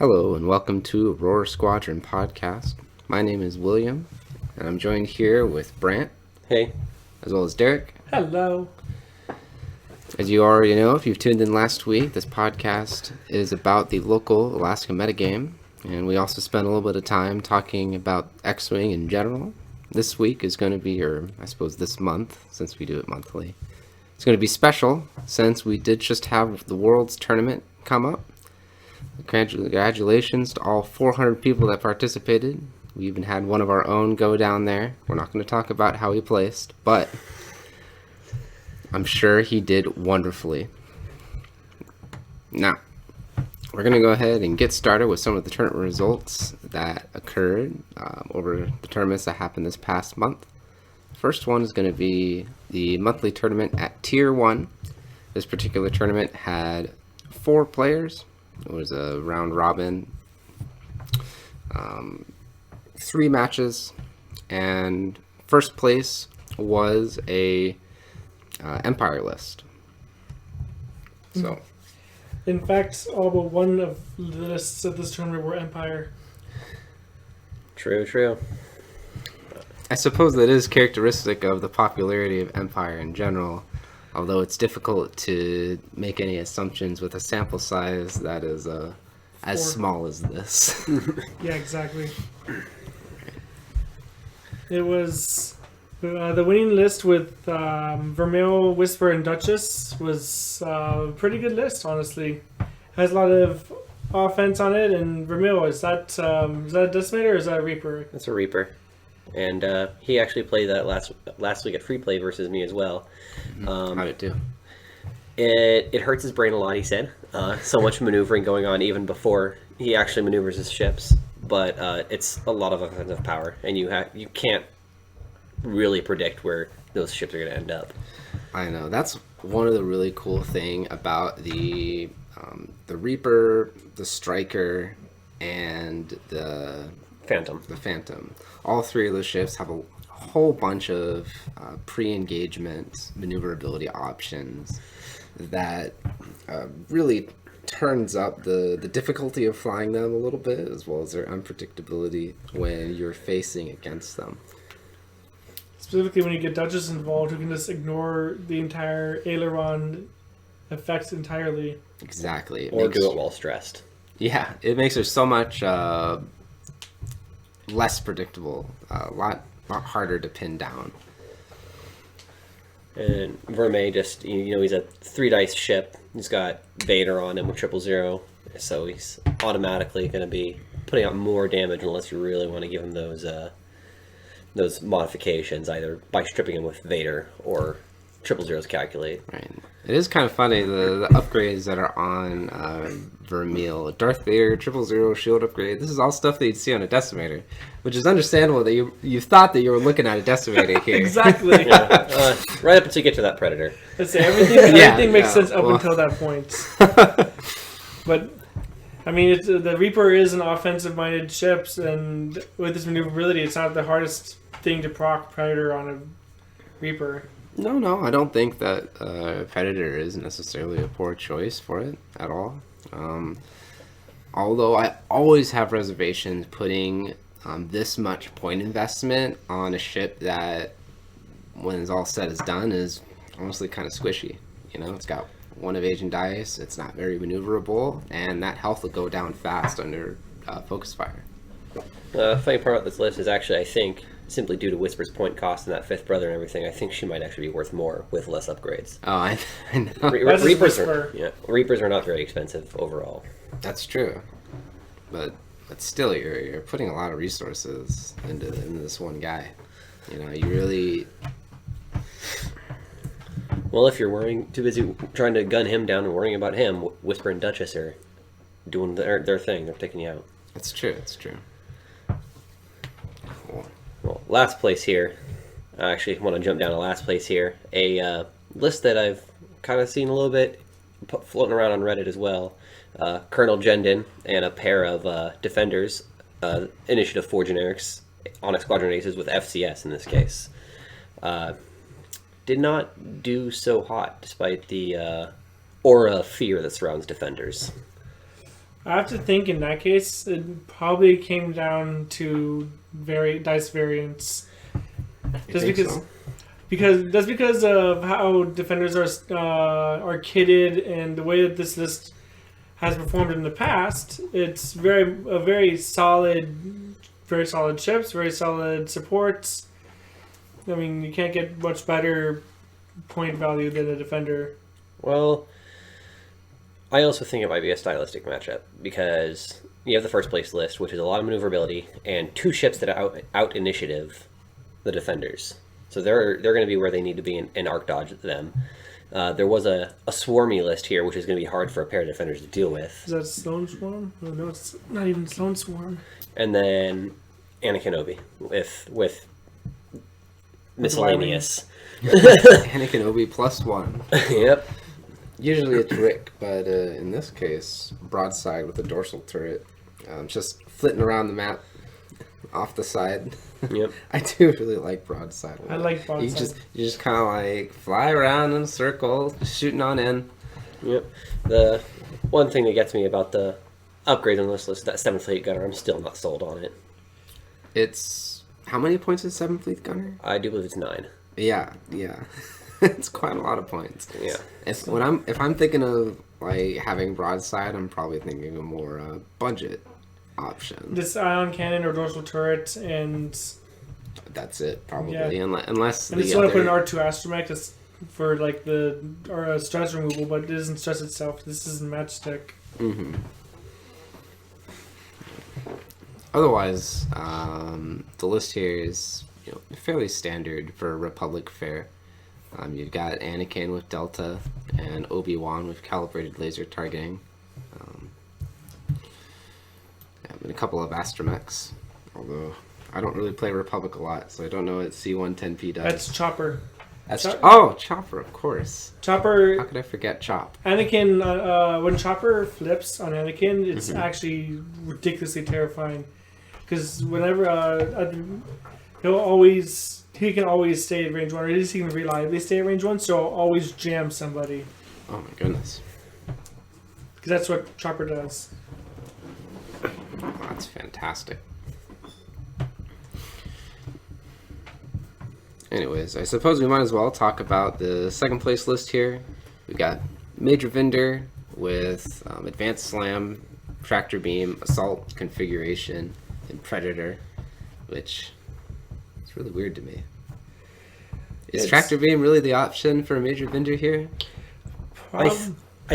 Hello and welcome to Aurora Squadron Podcast. My name is William and I'm joined here with Brant. Hey. As well as Derek. Hello. As you already know, if you've tuned in last week, this podcast is about the local Alaska metagame, and we also spent a little bit of time talking about X-Wing in general. This week is going to be, or I suppose this month, since we do it monthly, it's going to be special since we did just have the Worlds Tournament come up. Congratulations to all 400 people that participated. We even had one of our own go down there. We're not going to talk about how he placed, but I'm sure he did wonderfully. Now, we're going to go ahead and get started with some of the tournament results that occurred over the tournaments that happened this past month. First one is going to be the monthly tournament at Tier 1. This particular tournament had 4 players. It was a round robin, 3 matches, and first place was a Empire list. So, in fact, all but one of the lists of this tournament were Empire. True. I suppose that is characteristic of the popularity of Empire in general, although it's difficult to make any assumptions with a sample size that is as small as this. Yeah, exactly. It was the winning list with Vermeil, Whisper, and Duchess was a pretty good list, honestly. Has a lot of offense on it, and Vermeil, is that a Decimator or is that a Reaper? That's a Reaper. And he actually played that last week at Free Play versus me as well. How'd it do? It hurts his brain a lot, he said. So much maneuvering going on even before he actually maneuvers his ships. But it's a lot of offensive power, and you can't really predict where those ships are going to end up. I know. That's one of the really cool thing about the Reaper, the Striker, and the Phantom. All 3 of those ships have a whole bunch of pre-engagement maneuverability options that really turns up the difficulty of flying them a little bit, as well as their unpredictability when you're facing against them. Specifically when you get Duchess involved, who can just ignore the entire aileron effects entirely. Exactly. Or do it while stressed. Yeah, it makes her so much less predictable, a lot harder to pin down. And Vermeil just, he's a 3-dice ship. He's got Vader on him with 000, so he's automatically going to be putting out more damage unless you really want to give him those modifications, either by stripping him with Vader or 000's calculate. Right. It is kind of funny, the upgrades that are on Vermeil. Darth Vader, 000 shield upgrade. This is all stuff that you'd see on a Decimator, which is understandable that you thought that you were looking at a Decimator here. Exactly. Yeah. Right up until you get to that Predator. Let's say everything makes sense up until that point. But, I mean, the Reaper is an offensive-minded ship, and with its maneuverability, it's not the hardest thing to proc Predator on a Reaper. No, I don't think that Predator is necessarily a poor choice for it at all. Although I always have reservations putting this much point investment on a ship that, when it's all said is done, is honestly kind of squishy. It's got 1 evasion dice, it's not very maneuverable, and that health will go down fast under focus fire. The funny part about this list is actually, I think, simply due to Whisper's point cost and that 5th brother and everything, I think she might actually be worth more with less upgrades. Oh, I know. Reapers are not very expensive overall. That's true, but still, you're putting a lot of resources into this one guy. You really. Well, if you're too busy trying to gun him down and worrying about him, Whisper and Duchess are doing their thing. They're taking you out. It's true. Cool. Well, last place here. I actually want to jump down to last place here. A list that I've kind of seen a little bit floating around on Reddit as well. Colonel Jendon and a pair of Defenders, Initiative 4 generics, Onyx Squadron Aces with FCS in this case. Did not do so hot despite the aura of fear that surrounds Defenders. I have to think in that case, it probably came down to dice variants. Just because of how defenders are kitted and the way that this list has performed in the past, it's very solid ships, very solid supports. I mean, you can't get much better point value than a defender. Well, I also think it might be a stylistic matchup because you have the first place list, which is a lot of maneuverability, and 2 ships that out initiative the defenders. So they're going to be where they need to be and arc dodge them. There was a swarmy list here, which is going to be hard for a pair of defenders to deal with. Is that Sloan Swarm? No, it's not even Sloan Swarm. And then Anakin Obi with miscellaneous. Anakin Obi +1. Yep. Usually a trick, but in this case, broadside with a dorsal turret. Just flitting around the map off the side. Yep. I do really like broadside. I like broadside. You just kind of like fly around in a circle, shooting on in. Yep. The one thing that gets me about the upgrade on this list is that 7th Fleet Gunner. I'm still not sold on it. It's... How many points is 7th Fleet Gunner? I do believe it's 9. Yeah. It's quite a lot of points. Yeah. If I'm thinking of like having broadside, I'm probably thinking of more budget option. This ion cannon or dorsal turret, and that's it probably. Yeah. Unless and it's want to put an R2 astromech that's for like the stress removal, but it doesn't stress itself. This isn't matchstick. Mm-hmm. Otherwise, the list here is fairly standard for Republic fare. You've got Anakin with Delta and Obi-Wan with calibrated laser targeting. And a couple of astromechs, although I don't really play Republic a lot, so I don't know what C-110P does. That's Chopper. Chopper, of course. Chopper. How could I forget Chop? Anakin, when Chopper flips on Anakin, it's actually ridiculously terrifying. Because whenever he can always stay at range 1, or at least he can reliably stay at range 1, so he'll always jam somebody. Oh my goodness. Because that's what Chopper does. Oh, that's fantastic. Anyways, I suppose we might as well talk about the second place list here. We got Major Vinder with Advanced Slam, Tractor Beam, Assault Configuration, and Predator, which is really weird to me. Is Tractor Beam really the option for a Major Vinder here? I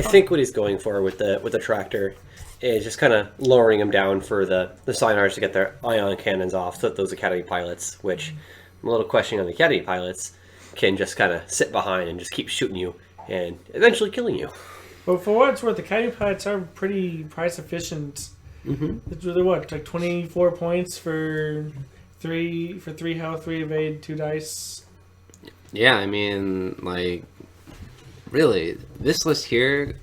think what he's going for with the Tractor is just kind of lowering them down for the Synars to get their ion cannons off, so that those Academy pilots, which I'm a little questioning on the Academy pilots, can just kind of sit behind and just keep shooting you and eventually killing you. Well, for what it's worth, the Academy pilots are pretty price efficient. Mm-hmm. It's really like 24 points for 3 health, 3 evade, 2 dice. Yeah, I mean, like, really, this list here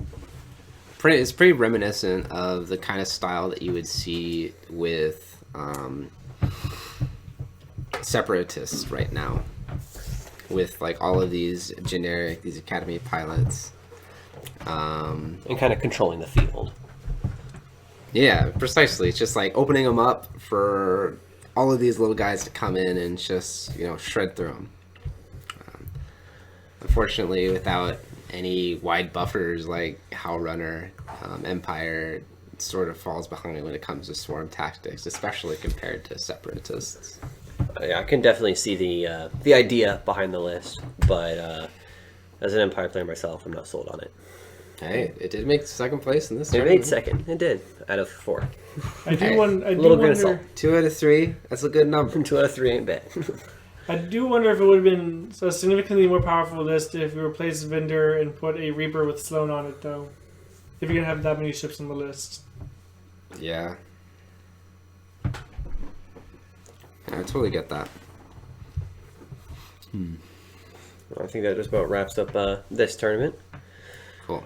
is pretty reminiscent of the kind of style that you would see with Separatists right now, with like all of these Academy pilots, and kind of controlling the field. Yeah, precisely. It's just like opening them up for all of these little guys to come in and just shred through them. Unfortunately, without any wide buffers like Howlrunner, Empire sort of falls behind when it comes to swarm tactics, especially compared to Separatists. Yeah, I can definitely see the idea behind the list, but as an Empire player myself, I'm not sold on it. Hey, it did make second place in this. It made second. It did out of 4. I do wonder. 2 out of 3. That's a good number. 2 out of 3 ain't bad. I do wonder if it would have been a significantly more powerful list if you replaced Vinder and put a Reaper with Sloan on it, though. If you're gonna have that many ships on the list. Yeah. I totally get that. I think that just about wraps up this tournament. Cool.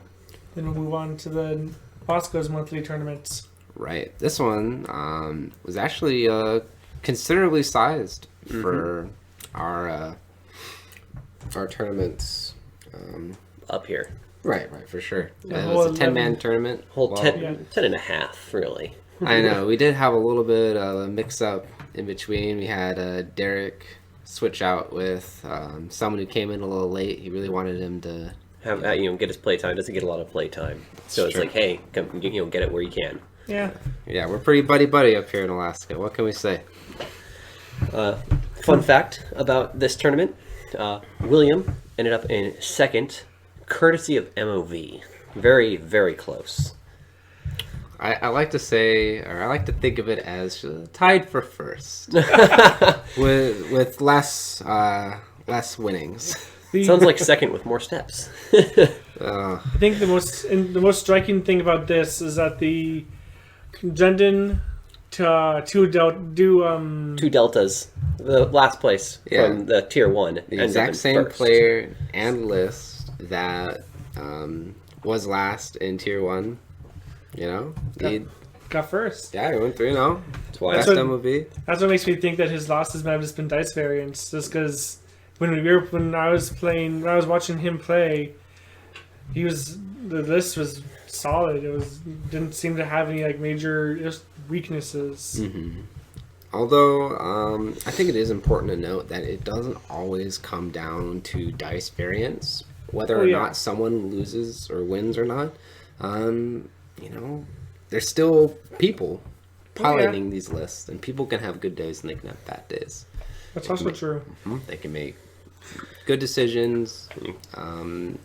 Then we'll move on to the Bosco's monthly tournaments. Right. This one was actually considerably sized for our tournaments up here. Right, for sure. It whole was a 10-man tournament. Whole 10 and a half, really. I know. We did have a little bit of a mix-up in between. We had Derek switch out with someone who came in a little late. He really wanted him to have get his play time. Doesn't get a lot of play time, so it's like, hey, come, get it where you can. Yeah, we're pretty buddy up here in Alaska. What can we say? Fun fact about this tournament: William ended up in second, courtesy of MOV. Very, very close. I like to say, or I like to think of it as tied for first, with less winnings. Sounds like second with more steps. I think the most striking thing about this is that the Gendon two deltas, the last place from the tier 1, the exact same player and list that was last in tier 1. Got first. Yeah, he went 3-0. Best MOV. That's what makes me think that his losses might have just been dice variants. Just because when I was watching him play, the list was solid. Didn't seem to have any major weaknesses. Mm-hmm. Although I think it is important to note that it doesn't always come down to dice variants, whether or not someone loses or wins or not. There's still people piloting these lists, and people can have good days and they can have bad days. That's also true. They can make good decisions, and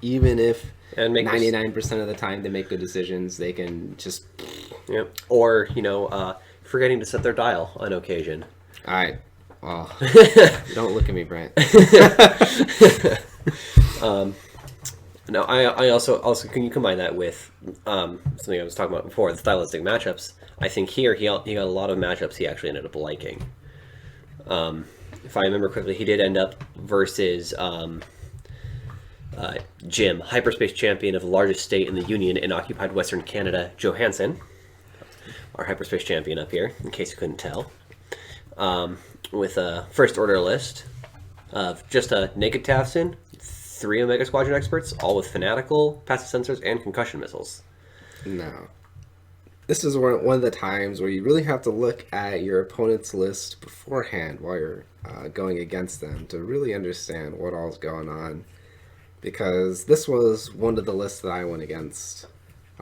even if 99% of the time they make good decisions, they can just... Yep. Or, forgetting to set their dial on occasion. All right. Well, don't look at me, Brent. No, I also can you combine that with something I was talking about before, the stylistic matchups. I think here he got a lot of matchups he actually ended up liking. If I remember correctly, he did end up versus Jim, hyperspace champion of the largest state in the Union in occupied Western Canada, Johansson, our hyperspace champion up here, in case you couldn't tell, with a first order list of just a naked Tavson, 3 Omega Squadron experts, all with fanatical, passive sensors, and concussion missiles. No. This is one of the times where you really have to look at your opponent's list beforehand while you're going against them to really understand what all's going on. Because this was one of the lists that I went against.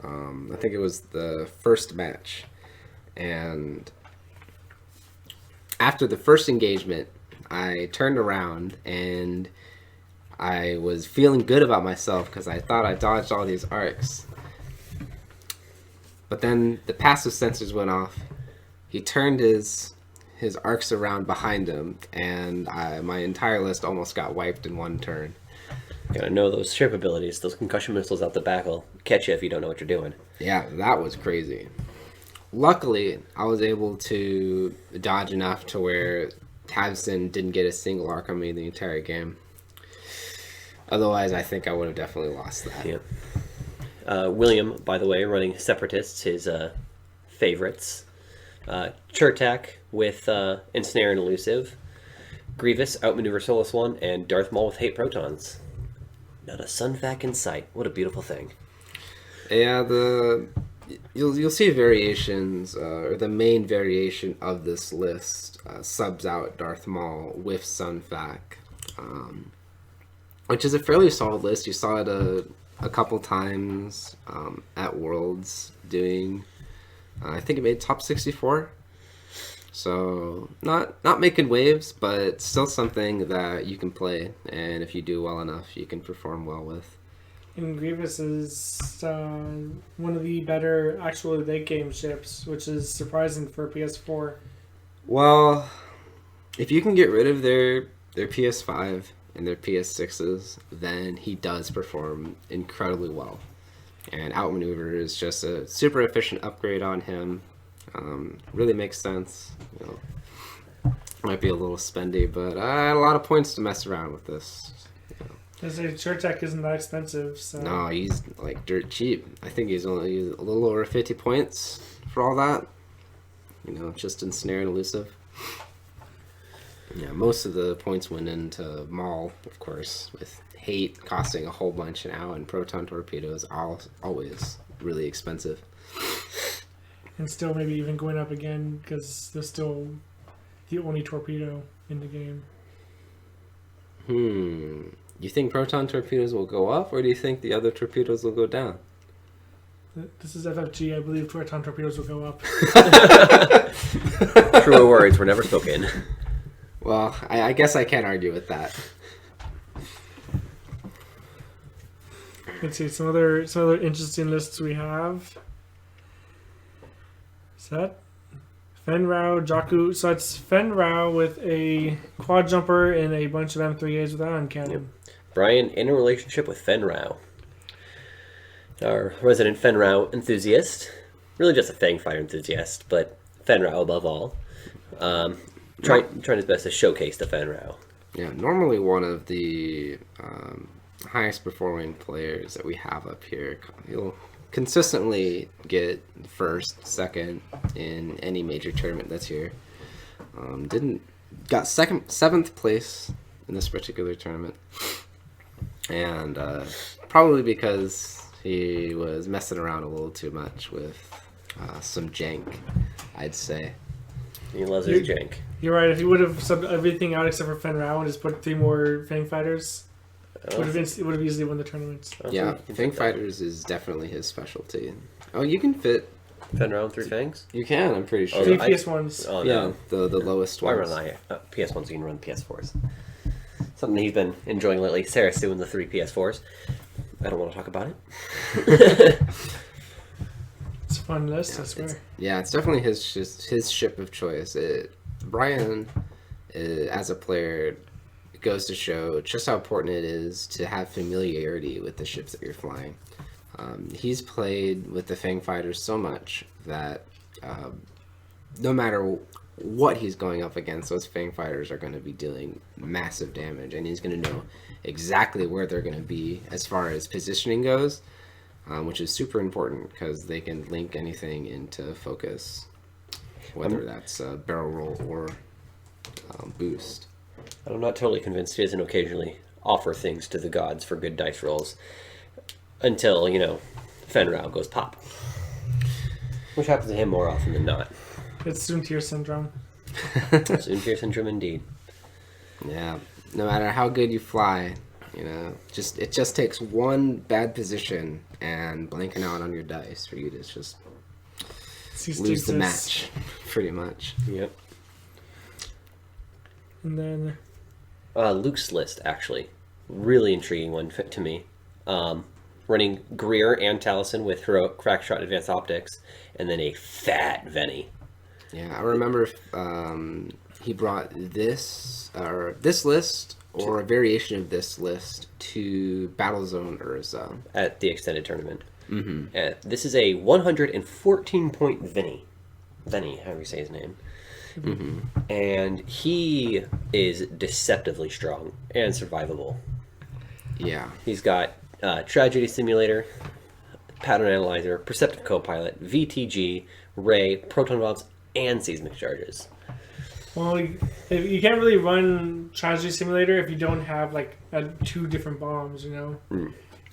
I think it was the first match. And after the first engagement, I turned around and I was feeling good about myself because I thought I dodged all these arcs. But then the passive sensors went off. He turned his arcs around behind him, and my entire list almost got wiped in one turn. Gotta know those ship abilities. Those concussion missiles out the back will catch you if you don't know what you're doing. Yeah, that was crazy. Luckily, I was able to dodge enough to where Tavson didn't get a single arc on me the entire game. Otherwise, I think I would have definitely lost that. Yeah. William, by the way, running Separatists, his favorites. Chertak with Ensnare and Elusive. Grievous, Outmaneuver Solus 1, and Darth Maul with Hate Protons. Not a Sunfac in sight. What a beautiful thing. Yeah, you'll see variations, or the main variation of this list subs out Darth Maul with Sunfac, which is a fairly solid list. You saw it a couple times at Worlds doing, I think it made top 64. So not making waves, but still something that you can play, and if you do well enough, you can perform well with. And Grievous is one of the better actual late game ships, which is surprising for PS4. Well, if you can get rid of their PS5 and their PS6s, then he does perform incredibly well. And Outmaneuver is just a super efficient upgrade on him. Really makes sense. Might be a little spendy, but I had a lot of points to mess around with this. Chertak isn't that expensive, so... No, he's dirt cheap. I think he's only a little over 50 points for all that. Just Ensnare and Elusive. Yeah, most of the points went into Maul, of course, with Hate costing a whole bunch now, and Proton Torpedoes always really expensive. And still maybe even going up again because they're still the only torpedo in the game. You think Proton Torpedoes will go up, or do you think the other torpedoes will go down? This is FFG. I believe Proton Torpedoes will go up. Truer words were never spoken. Well, I guess I can't argue with that. Let's see some other interesting lists we have. Is that Fen Rao, Jakku? So it's Fen Rao with a quad jumper and a bunch of M3As with ion cannon. Yep. Brian in a relationship with Fen Rao, our resident Fen Rao enthusiast. Really just a Fang Fighter enthusiast, but Fen Rao above all. Trying his best to showcase the Fen Rao. Yeah, normally one of the highest performing players that we have up here. He'll consistently get first, second in any major tournament that's here. Got seventh place in this particular tournament, and probably because he was messing around a little too much with some jank, I'd say. He loves his jank. You're right. If you would have subbed everything out except for Fen Rao and just put 3 more Fang Fighters, it would have easily won the tournaments. Yeah, Fang Fighters is definitely his specialty. Oh, you can fit Fen Rao and 3 Fangs? You can, I'm pretty sure. 3 PS1s. Oh, yeah, the lowest Why ones. run PS1s? You can run PS4s. Something he's been enjoying lately. Sarah's doing the 3 PS4s. I don't want to talk about it. It's a fun list, I swear. It's definitely his ship of choice. Brian, as a player, it goes to show just how important it is to have familiarity with the ships that you're flying. He's played with the Fang Fighters so much that no matter what he's going up against, those Fang Fighters are going to be dealing massive damage, and he's going to know exactly where they're going to be as far as positioning goes, which is super important because they can link anything into focus, whether that's barrel roll or boost. I'm not totally convinced he doesn't occasionally offer things to the gods for good dice rolls until, Fen Rao goes pop. Which happens to him more often than not. It's Soontir syndrome. Soontir syndrome indeed. Yeah, no matter how good you fly, it just takes one bad position and blanking out on your dice for you to just lose the match, pretty much. Yep. And then Luke's list, actually, really intriguing one to me. Running Greer and Taliesin with heroic crack shot advanced optics, and then a fat Venny. Yeah, I remember he brought this list or a variation of this list to Battlezone Urza At the extended tournament. Mm-hmm. This is a 114-point Venny. Venny, however you say his name. Mm-hmm. And he is deceptively strong and survivable. Yeah. He's got Tragedy Simulator, Pattern Analyzer, Perceptive Copilot, VTG, Ray, Proton Bombs, and Seismic Charges. Well, you can't really run Tragedy Simulator if you don't have 2 different bombs.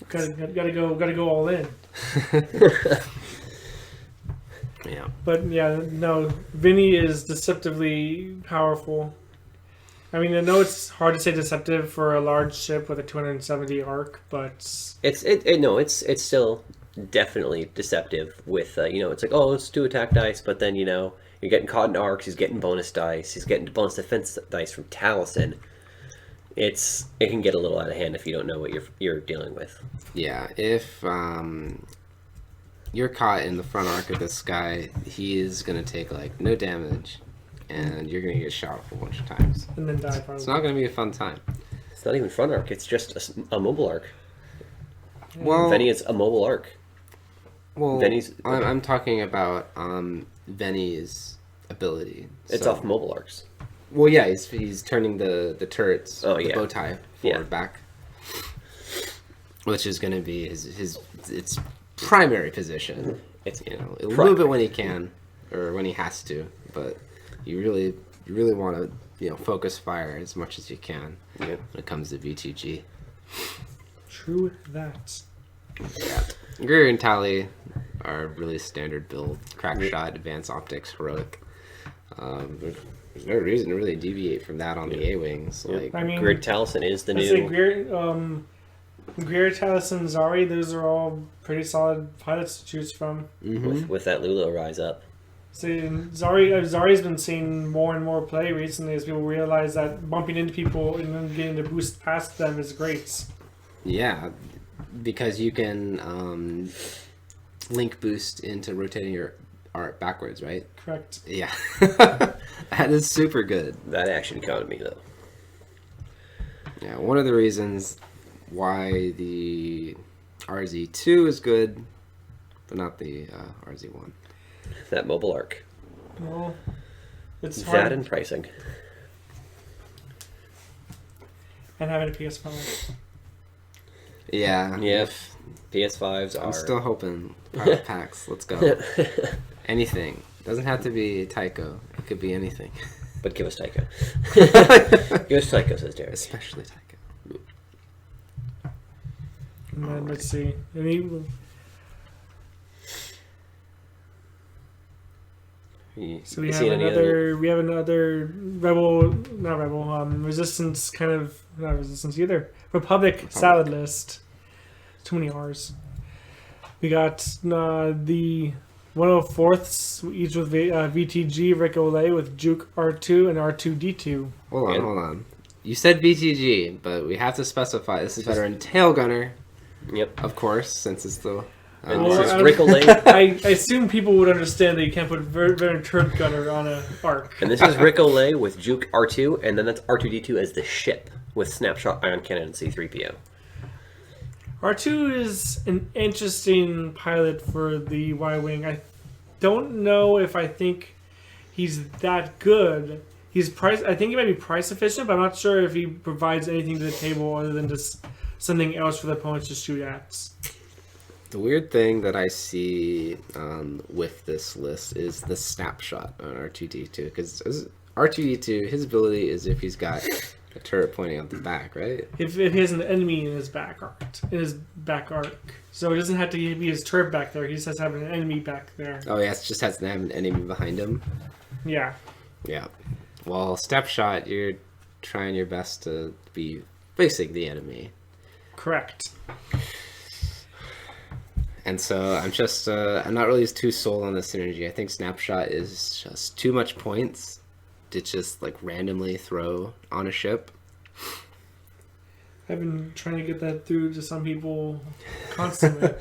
Gotta go all in. Yeah. But yeah, no, Vinny is deceptively powerful. I mean, I know it's hard to say deceptive for a large ship with a 270 arc, but it's still definitely deceptive. With it's like, oh, let's do attack dice, but then you're getting caught in arcs. He's getting bonus dice. He's getting bonus defense dice from Taliesin. It can get a little out of hand if you don't know what you're dealing with. Yeah, if you're caught in the front arc of this guy, he is gonna take no damage, and you're gonna get shot a bunch of times, and then die. Probably. It's not gonna be a fun time. It's not even front arc. It's just a mobile arc. Well, Venny is a mobile arc. Well, I'm talking about Venny's ability. It's off mobile arcs. Well, yeah, he's turning the turrets, the bow tie forward back, which is going to be its primary position. It's it'll move it when he can or when he has to, but you really want to focus fire as much as you can Yep. when it comes to VTG. True that. Yeah. Greer and Tally are really standard build. Crack shot, advanced optics, heroic. There's no reason to really deviate from that on the A-Wings. Yep. Like, I mean, Grid Taliesin is the I'd say new. Greer, Taliesin, Zari, those are all pretty solid pilots to choose from. With that Lula rise up. See, Zari's been seeing more and more play recently as people realize that bumping into people and then getting to boost past them is great. yeah, because you can link boost into rotating your art backwards, right? Correct. Yeah. That is super good. That action economy, though. Yeah, one of the reasons why the RZ2 is good, but not the RZ1. That mobile arc. Well, it's That hard. and pricing. And having a PS5. Yeah. Yep. PS5s are. I'm still hoping pilot packs. Let's go. Anything. Doesn't have to be Tycho. It could be anything. But give us Tycho. Give us Tycho, says Derek. Especially Tycho. And then let's see. So we have another Resistance kind of not Resistance either. Republic salad list. Too many R's. We got the 104ths each with VTG Rick Olay with Juke R2 and R2D2. Hold on. You said VTG, but we have to specify this is veteran tail gunner. Yep. Of course, since it's the. And this is Rick Olay. I assume people would understand that you can't put veteran turret gunner on an arc. And this is Rick Olay with Juke R2, and then that's R2D2 as the ship with Snapshot Ion Cannon and C-3PO. R2 is an interesting pilot for the Y-Wing. I don't know if I think he's that good. I think he might be price efficient, but I'm not sure if he provides anything to the table other than just something else for the opponents to shoot at. The weird thing that I see with this list is the snapshot on R2D2, because R2D2, his ability is if he's got a turret pointing out the back, right? If he has an enemy in his back arc, so it doesn't have to be his turret back there. He just has to have an enemy back there. Oh, yeah, it just has to have an enemy behind him. Yeah. Yeah. Well, snapshot, you're trying your best to be facing the enemy. Correct. And so I'm not really too sold on the synergy. I think snapshot is just too much points to just like randomly throw on a ship. I've been trying to get that through to some people constantly.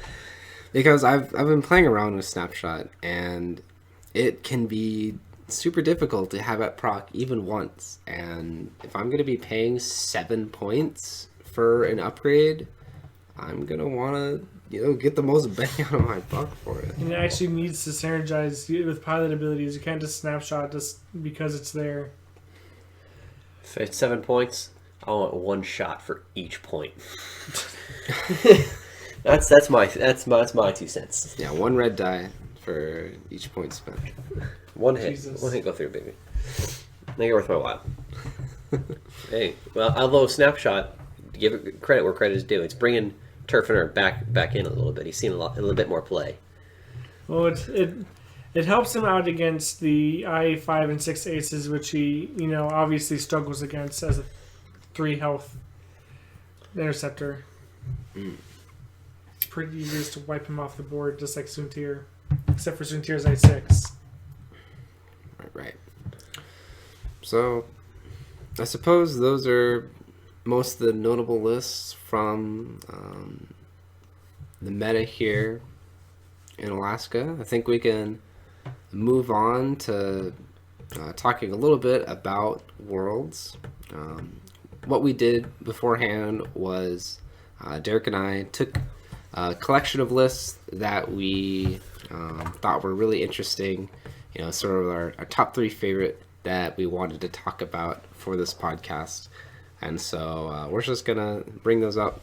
Because I've been playing around with snapshot, and it can be super difficult to have it proc even once. And if I'm going to be paying 7 points for an upgrade, I'm going to want to get the most bang out of my buck for it. And it actually needs to synergize with pilot abilities. You can't just snapshot just because it's there. If it's 7 points, I want one shot for each point. that's my 2 cents. Yeah, 1 red die for each point spent. One hit. Jesus. One hit go through, baby. Make it worth my while. Hey, well, although snapshot, give it credit where credit is due. It's bringing Turfiner back in a little bit. He's seen a little bit more play. Well, it helps him out against the I-5 and 6 aces, which he obviously struggles against as a 3 health interceptor. It's pretty easy just to wipe him off the board, just like Soontir, except for Soontir's I-6. Right. So, I suppose those are most of the notable lists from the meta here in Alaska. I think we can move on to talking a little bit about Worlds. What we did beforehand was Derek and I took a collection of lists that we thought were really interesting, sort of our top 3 favorite that we wanted to talk about for this podcast. And so we're just going to bring those up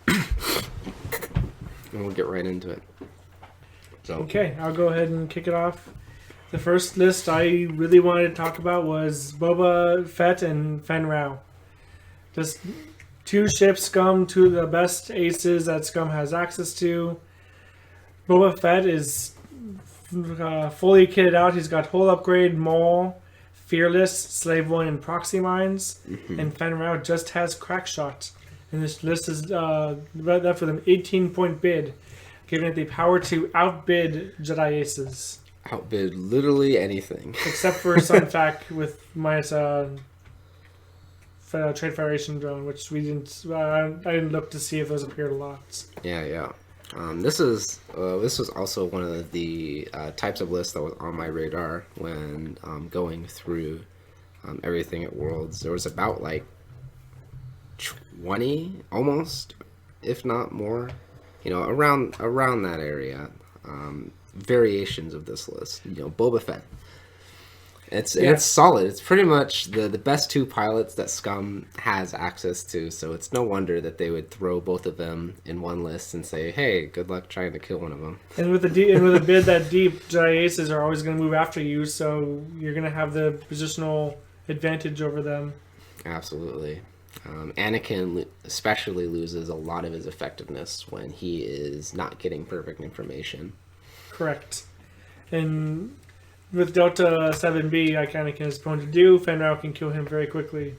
and we'll get right into it. So. Okay, I'll go ahead and kick it off. The first list I really wanted to talk about was Boba Fett and Fen Rao. Just 2 ships, Scum, 2 of the best aces that Scum has access to. Boba Fett is fully kitted out. He's got hull upgrade, Maul, Fearless, Slave One, and Proxy Mines. Mm-hmm. And Fen Rao just has Crack Shot. And this list is that for them 18-point bid, giving it the power to outbid Jedi Aces. Outbid literally anything. Except for Sunfac with minus Trade Federation drone, which we didn't. I didn't look to see if those appeared a lot. Yeah. This was also one of the types of lists that was on my radar when going through everything at Worlds. There was about like 20, almost, if not more, around that area. Variations of this list. Boba Fett. It's solid. It's pretty much the best 2 pilots that Scum has access to, so it's no wonder that they would throw both of them in one list and say, hey, good luck trying to kill one of them. And with a bid that deep, Jedi Aces are always going to move after you, so you're going to have the positional advantage over them. Absolutely. Anakin especially loses a lot of his effectiveness when he is not getting perfect information. Correct. And with Delta 7B, like Anakin is prone to do, Fen Rao can kill him very quickly.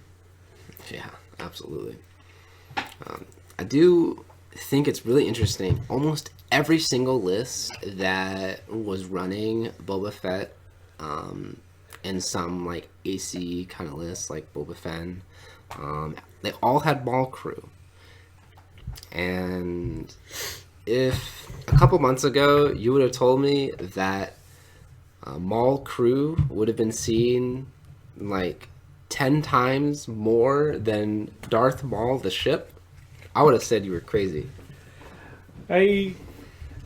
Yeah, absolutely. I do think it's really interesting. Almost every single list that was running Boba Fett, and some like AC kind of lists like Boba Fen, they all had Maul crew. And if a couple months ago you would have told me that Maul crew would have been seen like 10 times more than Darth Maul the ship, I would have said you were crazy. I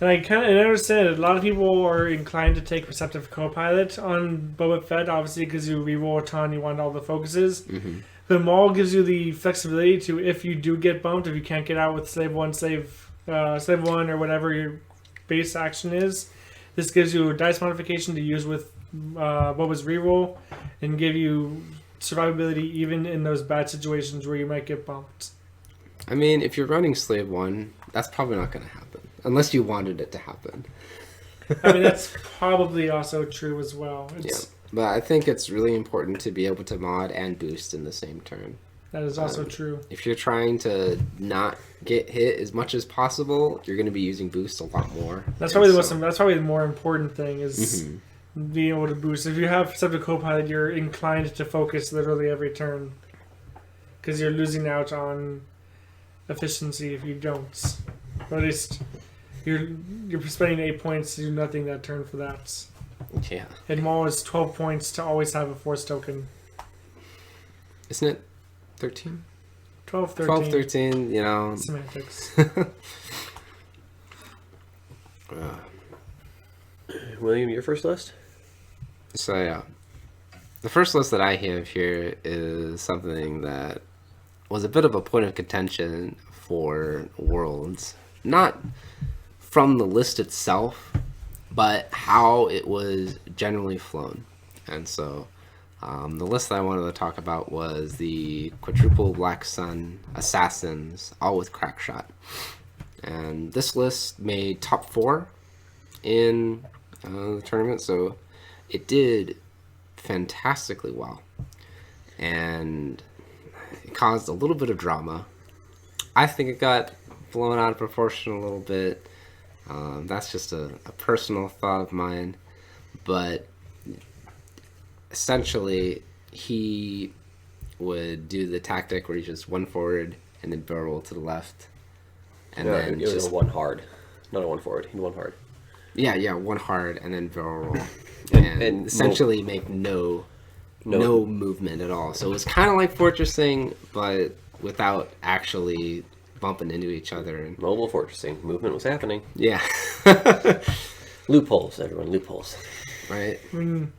understand a lot of people are inclined to take Perceptive Co-Pilot on Boba Fett, obviously because you reroll a ton, you want all the focuses. Mm-hmm. But Maul gives you the flexibility to, if you do get bumped, if you can't get out with Slave 1 or whatever your base action is, this gives you a dice modification to use with Boba's reroll and give you survivability even in those bad situations where you might get bumped. I mean, if you're running Slave 1, that's probably not going to happen. Unless you wanted it to happen. I mean, that's probably also true as well. Yeah, but I think it's really important to be able to mod and boost in the same turn. That is also true. If you're trying to not get hit as much as possible, you're going to be using boost a lot more. That's probably the more important thing is being able to boost. If you have Perceptive Co-Pilot, you're inclined to focus literally every turn because you're losing out on efficiency if you don't. Or at least you're spending 8 points to do nothing that turn for that. Yeah. And Maul is 12 points to always have a Force token. Isn't it 13? 12, 13. 12, 13, Semantics. William, your first list? So, yeah. The first list that I have here is something that was a bit of a point of contention for Worlds. Not from the list itself, but how it was generally flown. And so the list that I wanted to talk about was the quadruple Black Sun Assassins, all with Crack Shot. And this list made top 4 in the tournament, so it did fantastically well. And it caused a little bit of drama. I think it got blown out of proportion a little bit. That's just a personal thought of mine. But essentially, he would do the tactic where he just one forward and then barrel roll to the left. And then it was a one hard. Not a one forward. He one hard. Yeah, one hard and then barrel roll. and essentially make no movement at all. So it was kind of like fortressing, but without actually bumping into each other. And mobile fortressing. Movement was happening. Yeah. Loopholes, everyone. Loopholes. Right. I mean,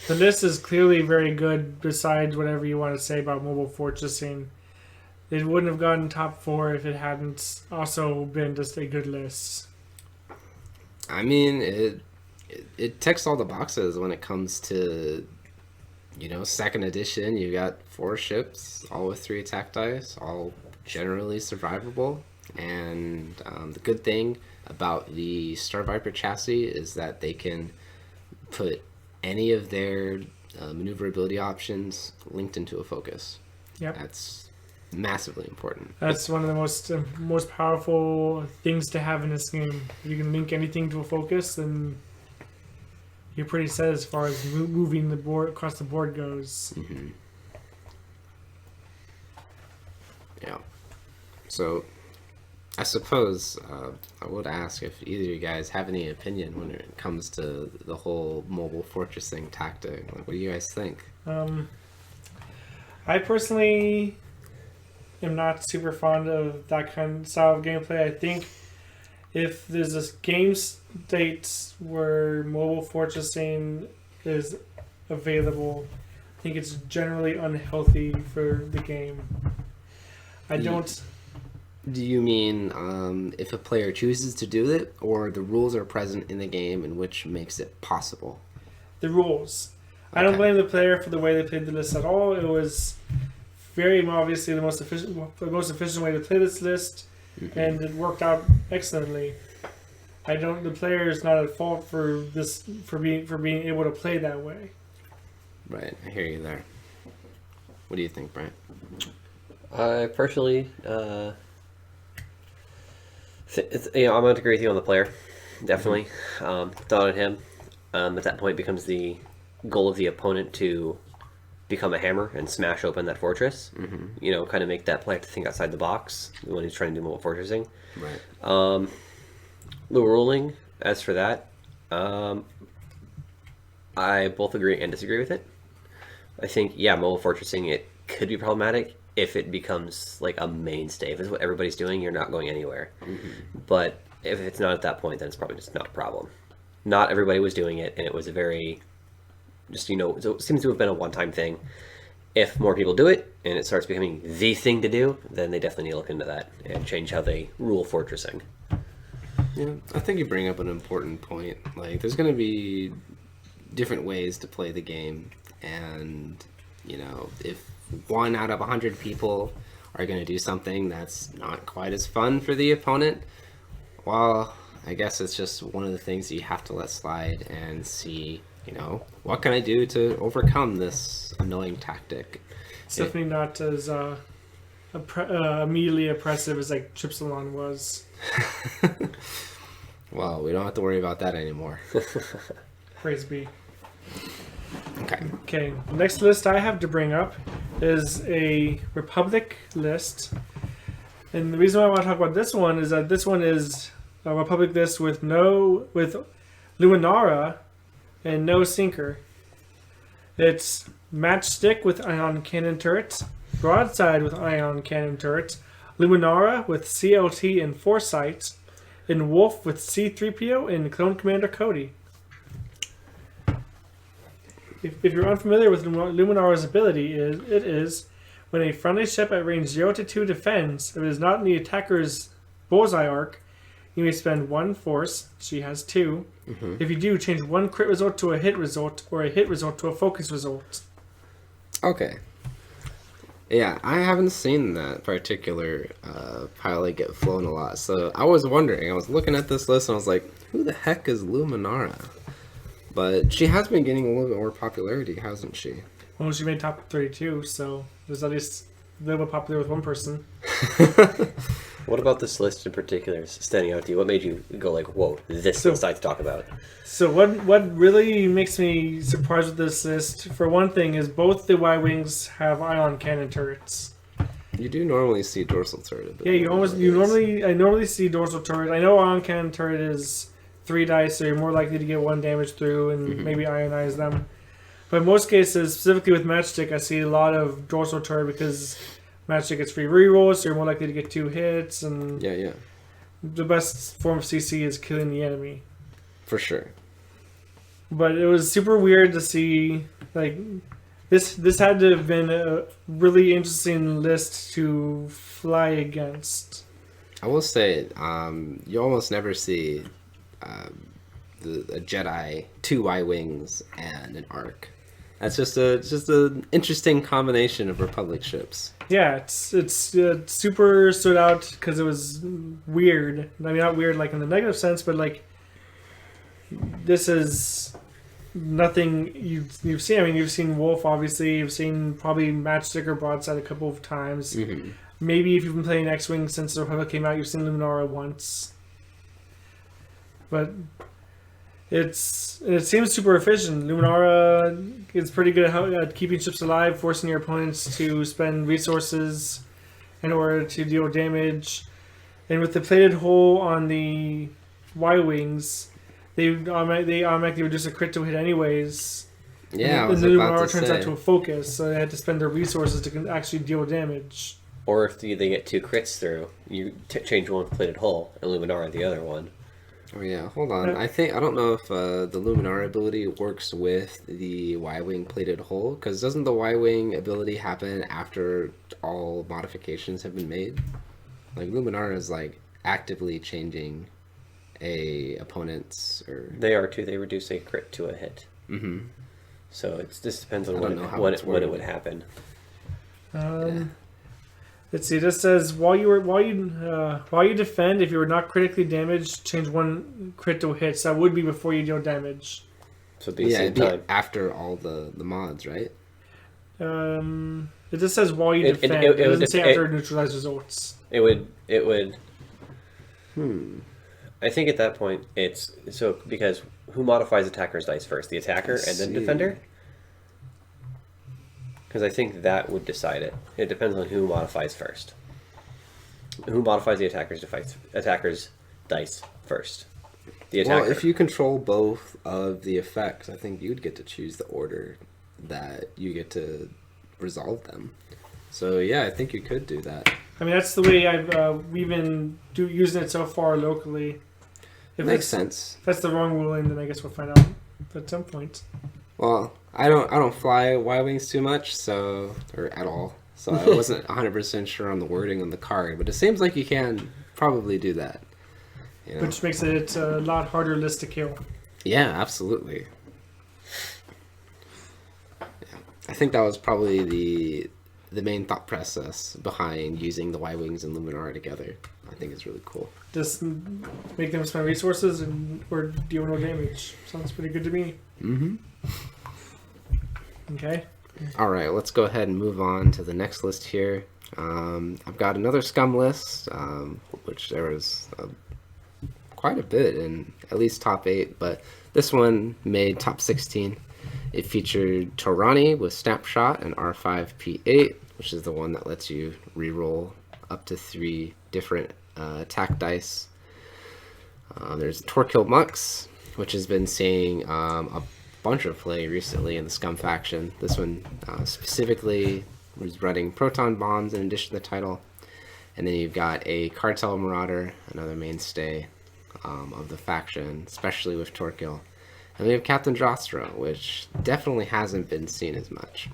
the list is clearly very good besides whatever you want to say about mobile fortressing. It wouldn't have gotten top 4 if it hadn't also been just a good list. I mean, it ticks all the boxes when it comes to, second edition. You got 4 ships, all with 3 attack dice, all generally survivable. And the good thing about the Star Viper chassis is that they can put any of their maneuverability options linked into a focus. Yep. That's massively important. That's one of the most powerful things to have in this game. If you can link anything to a focus, then you're pretty set as far as moving the board across the board goes. Mm-hmm. Yeah. So, I suppose I would ask if either of you guys have any opinion when it comes to the whole mobile fortressing tactic. Like, what do you guys think? I personally am not super fond of that kind of style of gameplay. I think if there's a game state where mobile fortressing is available, I think it's generally unhealthy for the game. Do you mean if a player chooses to do it, or the rules are present in the game in which makes it possible? The rules. Okay. I don't blame the player for the way they played the list at all. It was very obviously the most efficient way to play this list, mm-hmm. and it worked out excellently. The player is not at fault for being able to play that way. Right, I hear you there. What do you think, Brent? I personally, I'm going to agree with you on the player, definitely. Thought on him. At that point, it becomes the goal of the opponent to become a hammer and smash open that fortress. Mm-hmm. Kind of make that player to think outside the box when he's trying to do mobile fortressing. Right. The ruling, as for that, I both agree and disagree with it. I think, mobile fortressing, it could be problematic if it becomes like a mainstay. If it's what everybody's doing, you're not going anywhere. Mm-hmm. But if it's not at that point, then it's probably just not a problem. Not everybody was doing it, and it was a very, so it seems to have been a one-time thing. If more people do it, and it starts becoming the thing to do, then they definitely need to look into that and change how they rule fortressing. Yeah, I think you bring up an important point. Like, there's going to be different ways to play the game, and, if 1 out of 100 people are going to do something that's not quite as fun for the opponent, well, I guess it's just one of the things that you have to let slide and see, what can I do to overcome this annoying tactic? It's definitely not as immediately oppressive as like Chipsalon was. Well, we don't have to worry about that anymore. Praise be. Okay. The next list I have to bring up is a Republic list. And the reason why I want to talk about this one is that this one is a Republic list with Luminara and no sinker. It's Matchstick with ion cannon turrets, Broadside with ion cannon turrets, Luminara with CLT and Foresight, and Wolf with C-3PO and Clone Commander Cody. If you're unfamiliar with Luminara's ability, it is when a friendly ship at range 0 to 2 defends, if it is not in the attacker's bullseye arc, you may spend 1 force. She has 2. Mm-hmm. If you do, change 1 crit result to a hit result, or a hit result to a focus result. Okay. Yeah, I haven't seen that particular pilot get flown a lot, so I was wondering. I was looking at this list and I was like, who the heck is Luminara? But she has been getting a little bit more popularity, hasn't she? Well, she made top 32, so there's at least a little bit popular with one person. What about this list in particular is standing out to you? What made you go like, whoa, this list I have to talk about? So what really makes me surprised with this list, for one thing, is both the Y-Wings have ion cannon turrets. You do normally see dorsal turret. Yeah, I normally see dorsal turret. I know ion cannon turret is 3 dice, so you're more likely to get 1 damage through and maybe ionize them. But in most cases, specifically with Matchstick, I see a lot of dorsal turret because Matchstick gets free rerolls, so you're more likely to get 2 hits. And yeah. The best form of CC is killing the enemy. For sure. But it was super weird to see, like, this had to have been a really interesting list to fly against. I will say, you almost never see a Jedi, 2 Y-wings, and an Ark. That's just an interesting combination of Republic ships. Yeah, it's super stood out because it was weird. I mean, not weird like in the negative sense, but like this is nothing you've seen. I mean, you've seen Wolf, obviously. You've seen probably Matchstick or Broadside a couple of times. Mm-hmm. Maybe if you've been playing X-Wing since the Republic came out, you've seen Luminara once. But it seems super efficient. Luminara is pretty good at keeping ships alive, forcing your opponents to spend resources in order to deal damage. And with the plated hull on the Y-Wings, they automatically reduce a crit to hit anyways. Yeah, and the Luminara turns out to a focus, so they had to spend their resources to actually deal damage. Or if they get 2 crits through, you change one plated hull and Luminara the other one. Oh yeah, hold on. I don't know if the Luminara ability works with the Y-Wing plated hull, because doesn't the Y-Wing ability happen after all modifications have been made? Like Luminara is like actively changing a opponent's or they are too. They reduce a crit to a hit. Mm-hmm. So this depends on when it would happen. Let's see. This says while you defend, if you were not critically damaged, change 1 crit to hits. That would be before you deal damage. So it'd be the same time after all the mods, right? It just says while you defend. It doesn't say after neutralized results. It would. I think at that point it's so because who modifies attacker's dice first? The attacker and then defender? Because I think that would decide it. It depends on who modifies first. Who modifies the attacker's dice first? The attacker. Well, if you control both of the effects, I think you'd get to choose the order that you get to resolve them. So yeah, I think you could do that. I mean, that's the way we've been using it so far locally. If Makes sense. If that's the wrong ruling, then I guess we'll find out at some point. Well, I don't fly Y-Wings too much, or at all. So I wasn't 100% sure on the wording on the card, but it seems like you can probably do that. You know? Which makes it a lot harder list to kill. Yeah, absolutely. Yeah. I think that was probably the main thought process behind using the Y-Wings and Luminara together. I think it's really cool. Just make them spend resources or deal no damage. Sounds pretty good to me. Mm-hmm. Okay. All right, let's go ahead and move on to the next list here. I've got another scum list, which there was quite a bit in at least top 8, but this one made top 16. It featured Torani with Snapshot and R5P8, which is the one that lets you reroll up to 3 different attack dice. There's Torquil Mux, which has been seeing a bunch of play recently in the Scum faction. This one specifically was running proton bombs in addition to the title. And then you've got a Cartel Marauder, another mainstay of the faction, especially with Torquil. And we have Captain Jostro, which definitely hasn't been seen as much.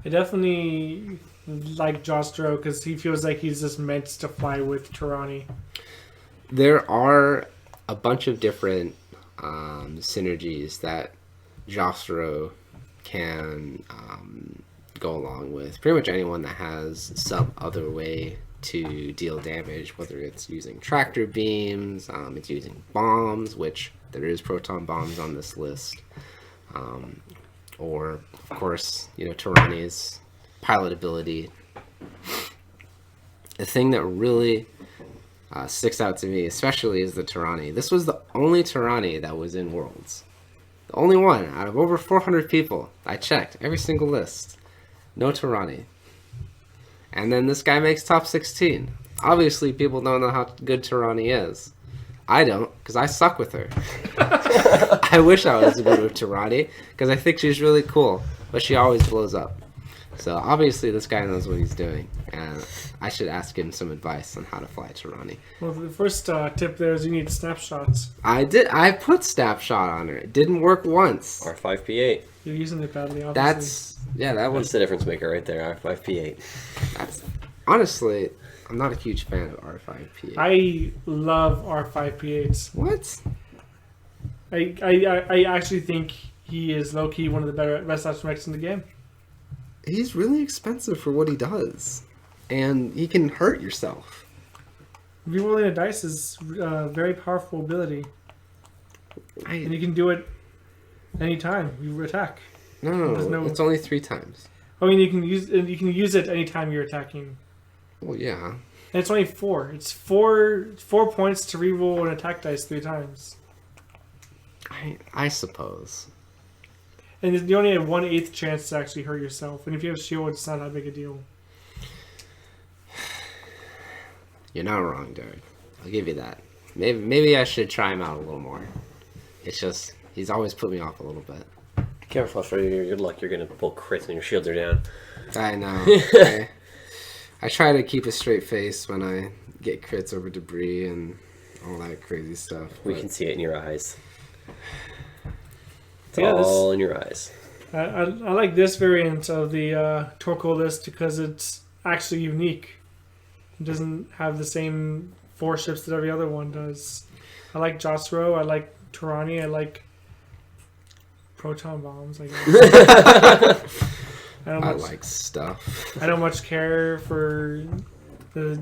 I definitely like Jostro because he feels like he's just meant to fly with Torani. There are a bunch of different synergies that Jostro can go along with. Pretty much anyone that has some other way to deal damage, whether it's using tractor beams, it's using bombs, which there is proton bombs on this list, or of course, Torani's pilot ability. The thing that really sticks out to me, especially, is the Torani. This was the only Torani that was in Worlds. The only one out of over 400 people. I checked every single list. No Torani. And then this guy makes top 16. Obviously, people don't know how good Torani is. I don't, because I suck with her. I wish I was good with Torani, because I think she's really cool, but she always blows up. So obviously this guy knows what he's doing, and I should ask him some advice on how to fly Torani. Well, the first tip there is you need snapshots. I put snapshot on her. It didn't work once. R5P8. You're using it badly, obviously. That's the difference maker right there, R5P8. Honestly, I'm not a huge fan of R5P8. I love R5P8s. What? I actually think he is low key one of the best astromechs in the game. He's really expensive for what he does, and he can hurt yourself. Rerolling a dice is a very powerful ability, and you can do it anytime you attack. No, it's only 3 times. I mean, you can use it anytime you're attacking. Well, yeah. And it's only 4. It's 4 points to reroll an attack dice 3 times. I suppose. And you only have 1/8 chance to actually hurt yourself. And if you have shield, it's not that big a deal. You're not wrong, Derek. I'll give you that. Maybe I should try him out a little more. It's just, he's always put me off a little bit. Careful, for your good luck, you're going to pull crits and your shields are down. I know. I try to keep a straight face when I get crits over debris and all that crazy stuff. We can see it in your eyes. It's all in your eyes. I like this variant of the Torkoal list because it's actually unique. It doesn't have the same 4 ships that every other one does. I like Josro, I like Turani, I like proton bombs, I guess. I like stuff. I don't much care for the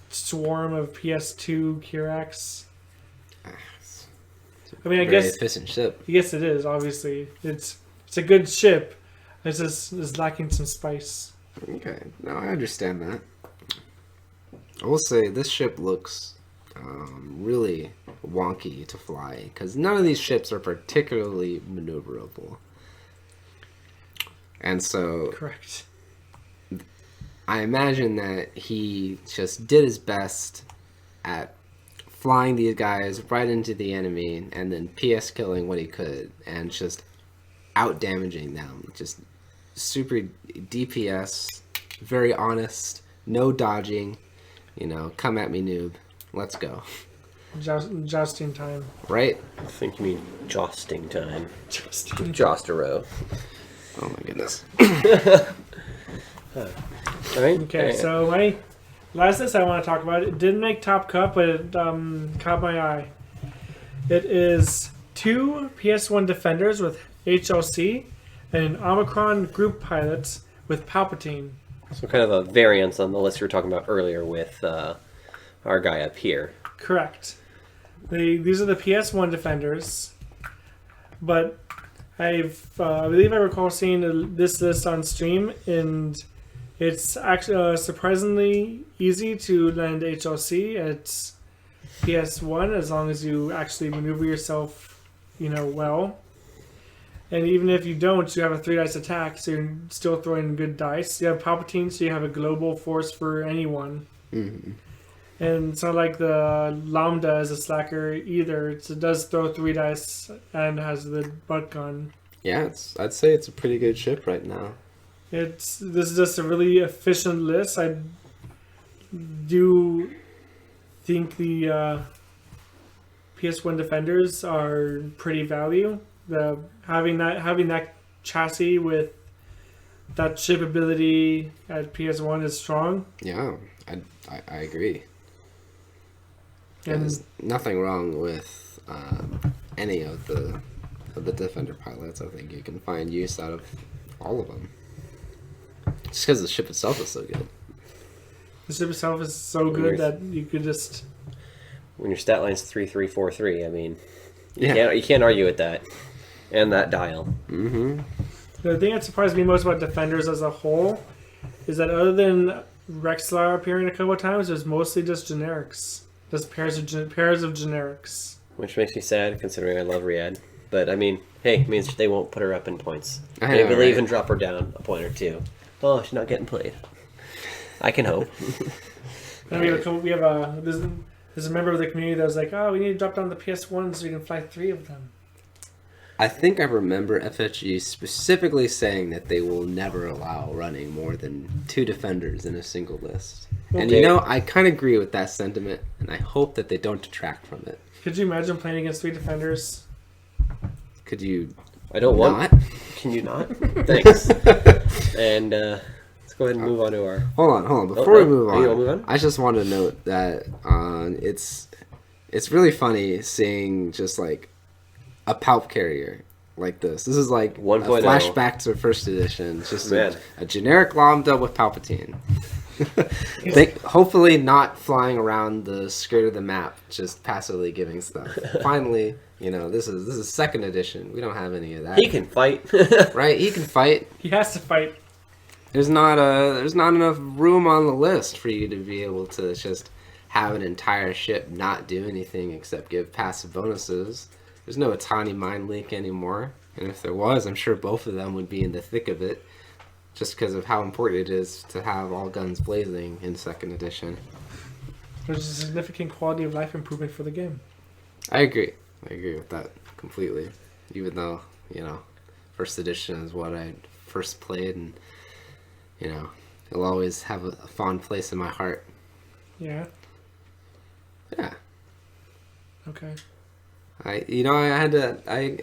swarm of PS2 Kirax. I mean, I guess efficient ship. Yes, it is. Obviously, it's a good ship. It's just is lacking some spice. Okay, no, I understand that. I will say this ship looks really wonky to fly because none of these ships are particularly maneuverable, and so correct. I imagine that he just did his best at flying these guys right into the enemy and then PS killing what he could and just out damaging them. Just super DPS, very honest, no dodging, come at me, noob. Let's go. Jousting time. Right? I think you mean jousting time. Jousting. Jostero. Oh my goodness. All right. Okay, so my last list I want to talk about, it didn't make Top Cup, but it caught my eye. It is 2 PS1 Defenders with HLC and an Omicron group pilot with Palpatine. So kind of a variance on the list you were talking about earlier with our guy up here. Correct. These are the PS1 Defenders, but I believe I recall seeing this list on stream, and it's actually surprisingly easy to land HLC at PS1 as long as you actually maneuver yourself, well. And even if you don't, you have a 3 dice attack, so you're still throwing good dice. You have Palpatine, so you have a global force for anyone. Mm-hmm. And it's not like the Lambda is a slacker either. It does throw 3 dice and has the butt gun. Yeah, I'd say it's a pretty good ship right now. This is just a really efficient list. I do think the PS1 Defenders are pretty value. Having that chassis with that ship ability at PS1 is strong. Yeah, I agree. And there's nothing wrong with any of the Defender pilots. I think you can find use out of all of them. Just because the ship itself is so good. The ship itself is so good that you could just... When your stat line's 3343, I mean, you can't argue with that. And that dial. Mm-hmm. The thing that surprised me most about Defenders as a whole is that other than Rexlar appearing a couple of times, there's mostly just generics. Just pairs of generics. Which makes me sad, considering I love Riyadh. But, I mean, hey, it means they won't put her up in points. Maybe they'll even drop her down a point or two. Oh, she's not getting played. I can hope. And there's a member of the community that was like, oh, we need to drop down the PS1 so we can fly 3 of them. I think I remember FSG specifically saying that they will never allow running more than 2 Defenders in a single list. Okay. And I kind of agree with that sentiment, and I hope that they don't detract from it. Could you imagine playing against 3 Defenders? Could you? I don't want. Can you not? Thanks. And let's go ahead and move on to our. Hold on. Before we move on, I just want to note that it's really funny seeing just like a palp carrier like this. This is like 1.0. a flashback to first edition. It's just a generic Lambda with Palpatine. Hopefully not flying around the skirt of the map, just passively giving stuff. Finally, this is second edition. We don't have any of that. He can fight. Right? He can fight. He has to fight. There's not enough room on the list for you to be able to just have an entire ship not do anything except give passive bonuses. There's no Atani Mind Leak anymore, and if there was, I'm sure both of them would be in the thick of it, just because of how important it is to have all guns blazing in second edition. Which is a significant quality of life improvement for the game. I agree with that completely, even though, first edition is what I first played, and, it'll always have a fond place in my heart. Yeah? Yeah. Okay. I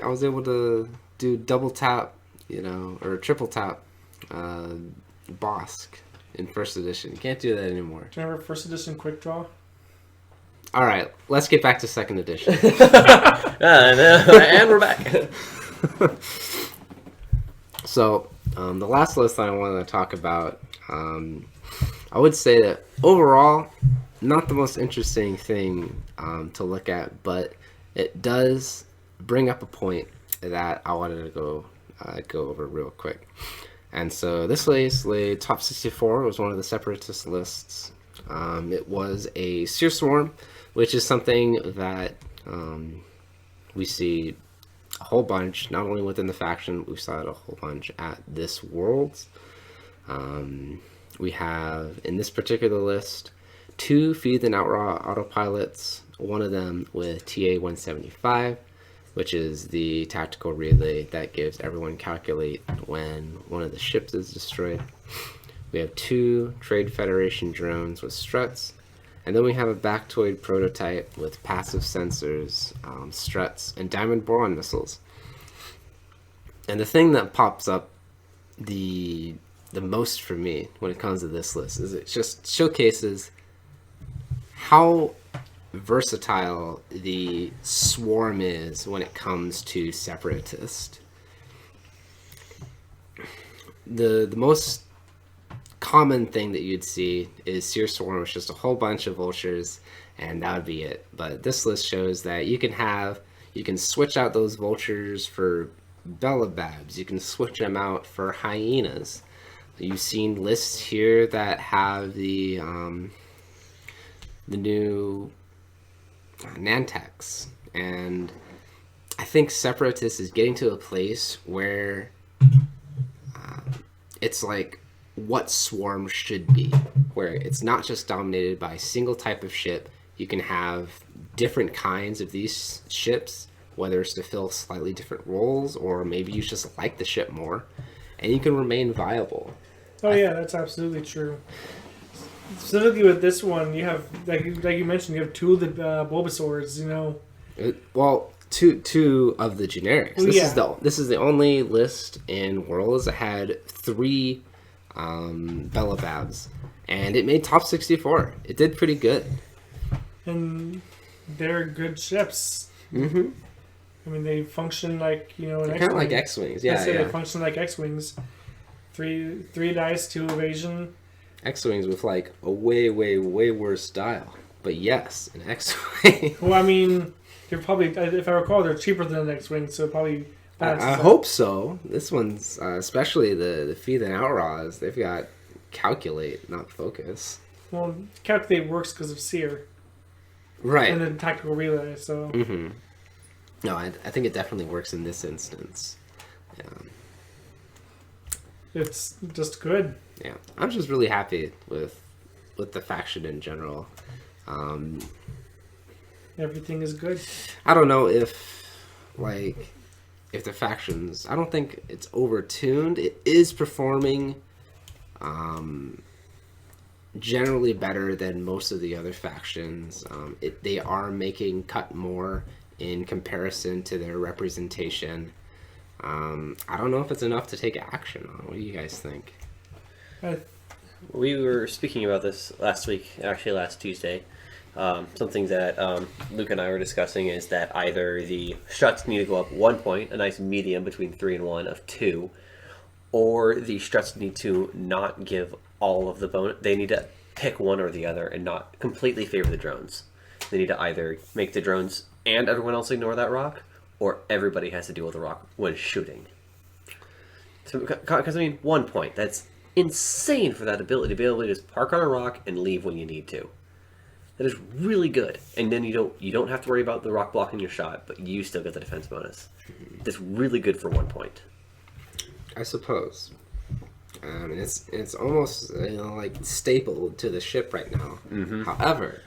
was able to do double tap, or triple tap, Bosk in first edition. You can't do that anymore. Do you remember first edition quick draw? All right, let's get back to second edition. And we're back. So, the last list that I wanted to talk about, I would say that overall, not the most interesting thing to look at, but it does bring up a point that I wanted to go over real quick. And so this list, top 64, was one of the separatist lists. It was a Seer Swarm, which is something that we see a whole bunch, not only within the faction, we saw it a whole bunch at this Worlds. We have, in this particular list, 2 Feed and Outraw autopilots, one of them with TA-175, which is the tactical relay that gives everyone calculate when one of the ships is destroyed. We have 2 Trade Federation drones with struts, and then we have a Bactoid prototype with passive sensors, struts, and diamond boron missiles. And the thing that pops up the most for me when it comes to this list is it just showcases how versatile the Swarm is when it comes to Separatist. The most common thing that you'd see is Seer Swarm with just a whole bunch of vultures, and that would be it. But this list shows that you can switch out those vultures for Bellababs, you can switch them out for hyenas. You've seen lists here that have the new Nantex, and I think Separatist is getting to a place where it's like what Swarm should be, where it's not just dominated by a single type of ship. You can have different kinds of these ships, whether it's to fill slightly different roles, or maybe you just like the ship more, and you can remain viable. Oh yeah, that's absolutely true. Specifically with this one, you have, like you mentioned, you have 2 of the Bulbasaurs, Well, two of the generics. Well, This is the only list in Worlds that had 3 Bellababs, and it made top 64. It did pretty good. And they're good ships. Mm-hmm. I mean, they function like, an X-Wing. Kind of like X-Wings, yeah. They function like X-Wings. 3 dice, 2 evasion. X-Wings with like a way, way, way worse style. But yes, an X-Wing. Well, I mean, they're probably, if I recall, they're cheaper than an X-Wing, so probably I hope so. This one's, especially the Feed and Outraws, they've got Calculate, not Focus. Well, Calculate works because of Seer. Right. And then Tactical Relay, so... Mm-hmm. No, I think it definitely works in this instance. It's just good. Yeah, I'm just really happy with the faction in general. Everything is good. I don't know if the factions, I don't think it's overtuned. It is performing generally better than most of the other factions. They are making cut more in comparison to their representation. I don't know if it's enough to take action on. What do you guys think? We were speaking about this last week, actually last Tuesday. Something that Luke and I were discussing is that either the struts need to go up 1 point, a nice medium between 3 and 1 of 2, or the struts need to not give all of the bonus. They need to pick one or the other and not completely favor the drones. They need to either make the drones and everyone else ignore that rock, or everybody has to deal with the rock when shooting. So, because 1 point, that's insane for that ability to be able to just park on a rock and leave when you need to. That is really good, and then you don't have to worry about the rock blocking your shot, but you still get the defense bonus. That's really good for 1 point. I suppose. It's almost like stapled to the ship right now. Mm-hmm. However,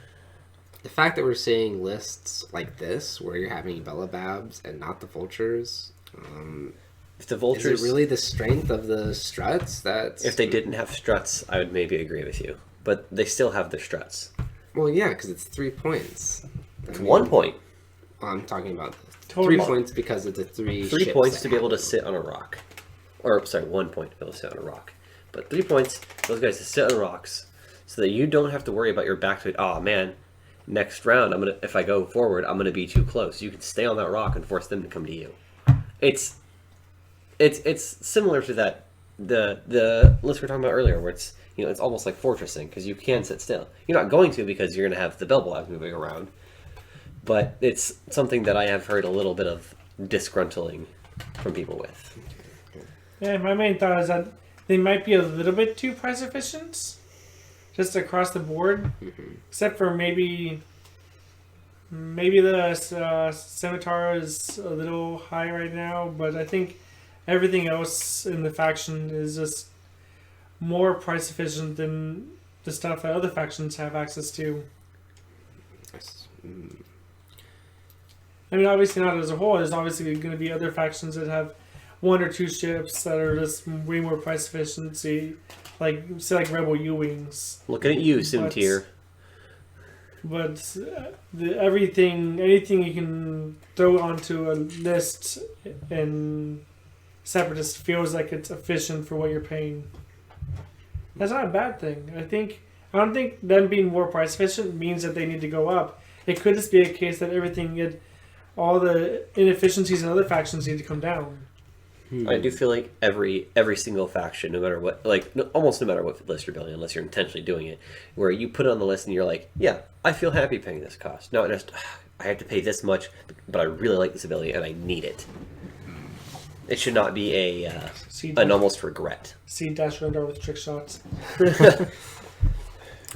the fact that we're seeing lists like this where you're having Bellababs and not the vultures. If the vultures, is it really the strength of the struts? If they didn't have struts, I would maybe agree with you, but they still have the struts. Well, yeah, because it's 3 points. It's 1 point. I'm talking about Total. 3 points because of the 3 3 points to be able to sit on a rock. Or, sorry, 1 point to be able to sit on a rock. But 3 points, those guys to sit on rocks, so that you don't have to worry about your back to, oh man, next round, if I go forward, I'm gonna be too close. You can stay on that rock and force them to come to you. It's similar to that the list we were talking about earlier, where it's it's almost like fortressing because you can sit still. You're not going to because you're going to have the Bellabab moving around, but it's something that I have heard a little bit of disgruntling from people with. Yeah, my main thought is that they might be a little bit too price efficient, just across the board, except for maybe the Scimitar is a little high right now, but I think everything else in the faction is just more price efficient than the stuff that other factions have access to. I mean, obviously not as a whole. There's obviously going to be other factions that have 1 or 2 ships that are just way more price efficiency, like Rebel U-Wings. Looking at you, Simtier. But anything you can throw onto a list in Separatist feels like it's efficient for what you're paying. That's not a bad thing. I don't think them being more price efficient means that they need to go up. It could just be a case that all the inefficiencies in other factions need to come down. I do feel like every single faction, no matter what, almost no matter what list you're building, unless you're intentionally doing it, where you put it on the list and you're like, yeah, I feel happy paying this cost. Not just, I have to pay this much, but I really like this ability and I need it. It should not be an almost regret. See Dash Radar with trick shots.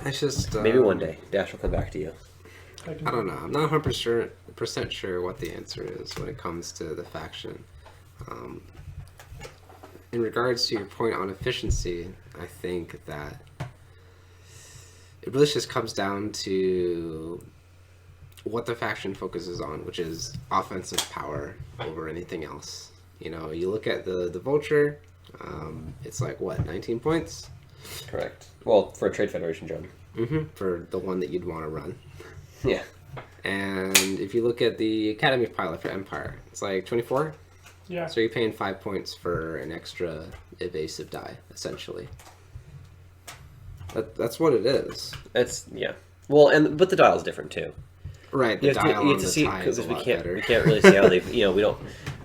It's just maybe one day Dash will come back to you. I don't know. I'm not 100% sure what the answer is when it comes to the faction. In regards to your point on efficiency, I think that it really just comes down to what the faction focuses on, which is offensive power over anything else. You look at the Vulture, it's like, 19 points? Correct. Well, for a Trade Federation drone. Mm-hmm. For the one that you'd want to run. Yeah. And if you look at the Academy pilot for Empire, it's like 24? Yeah. So you're paying 5 points for an extra evasive die, essentially. That's what it is. Yeah. Well, but the dial's different too. Right. The dial on the tie is a lot better. We can't really see how they.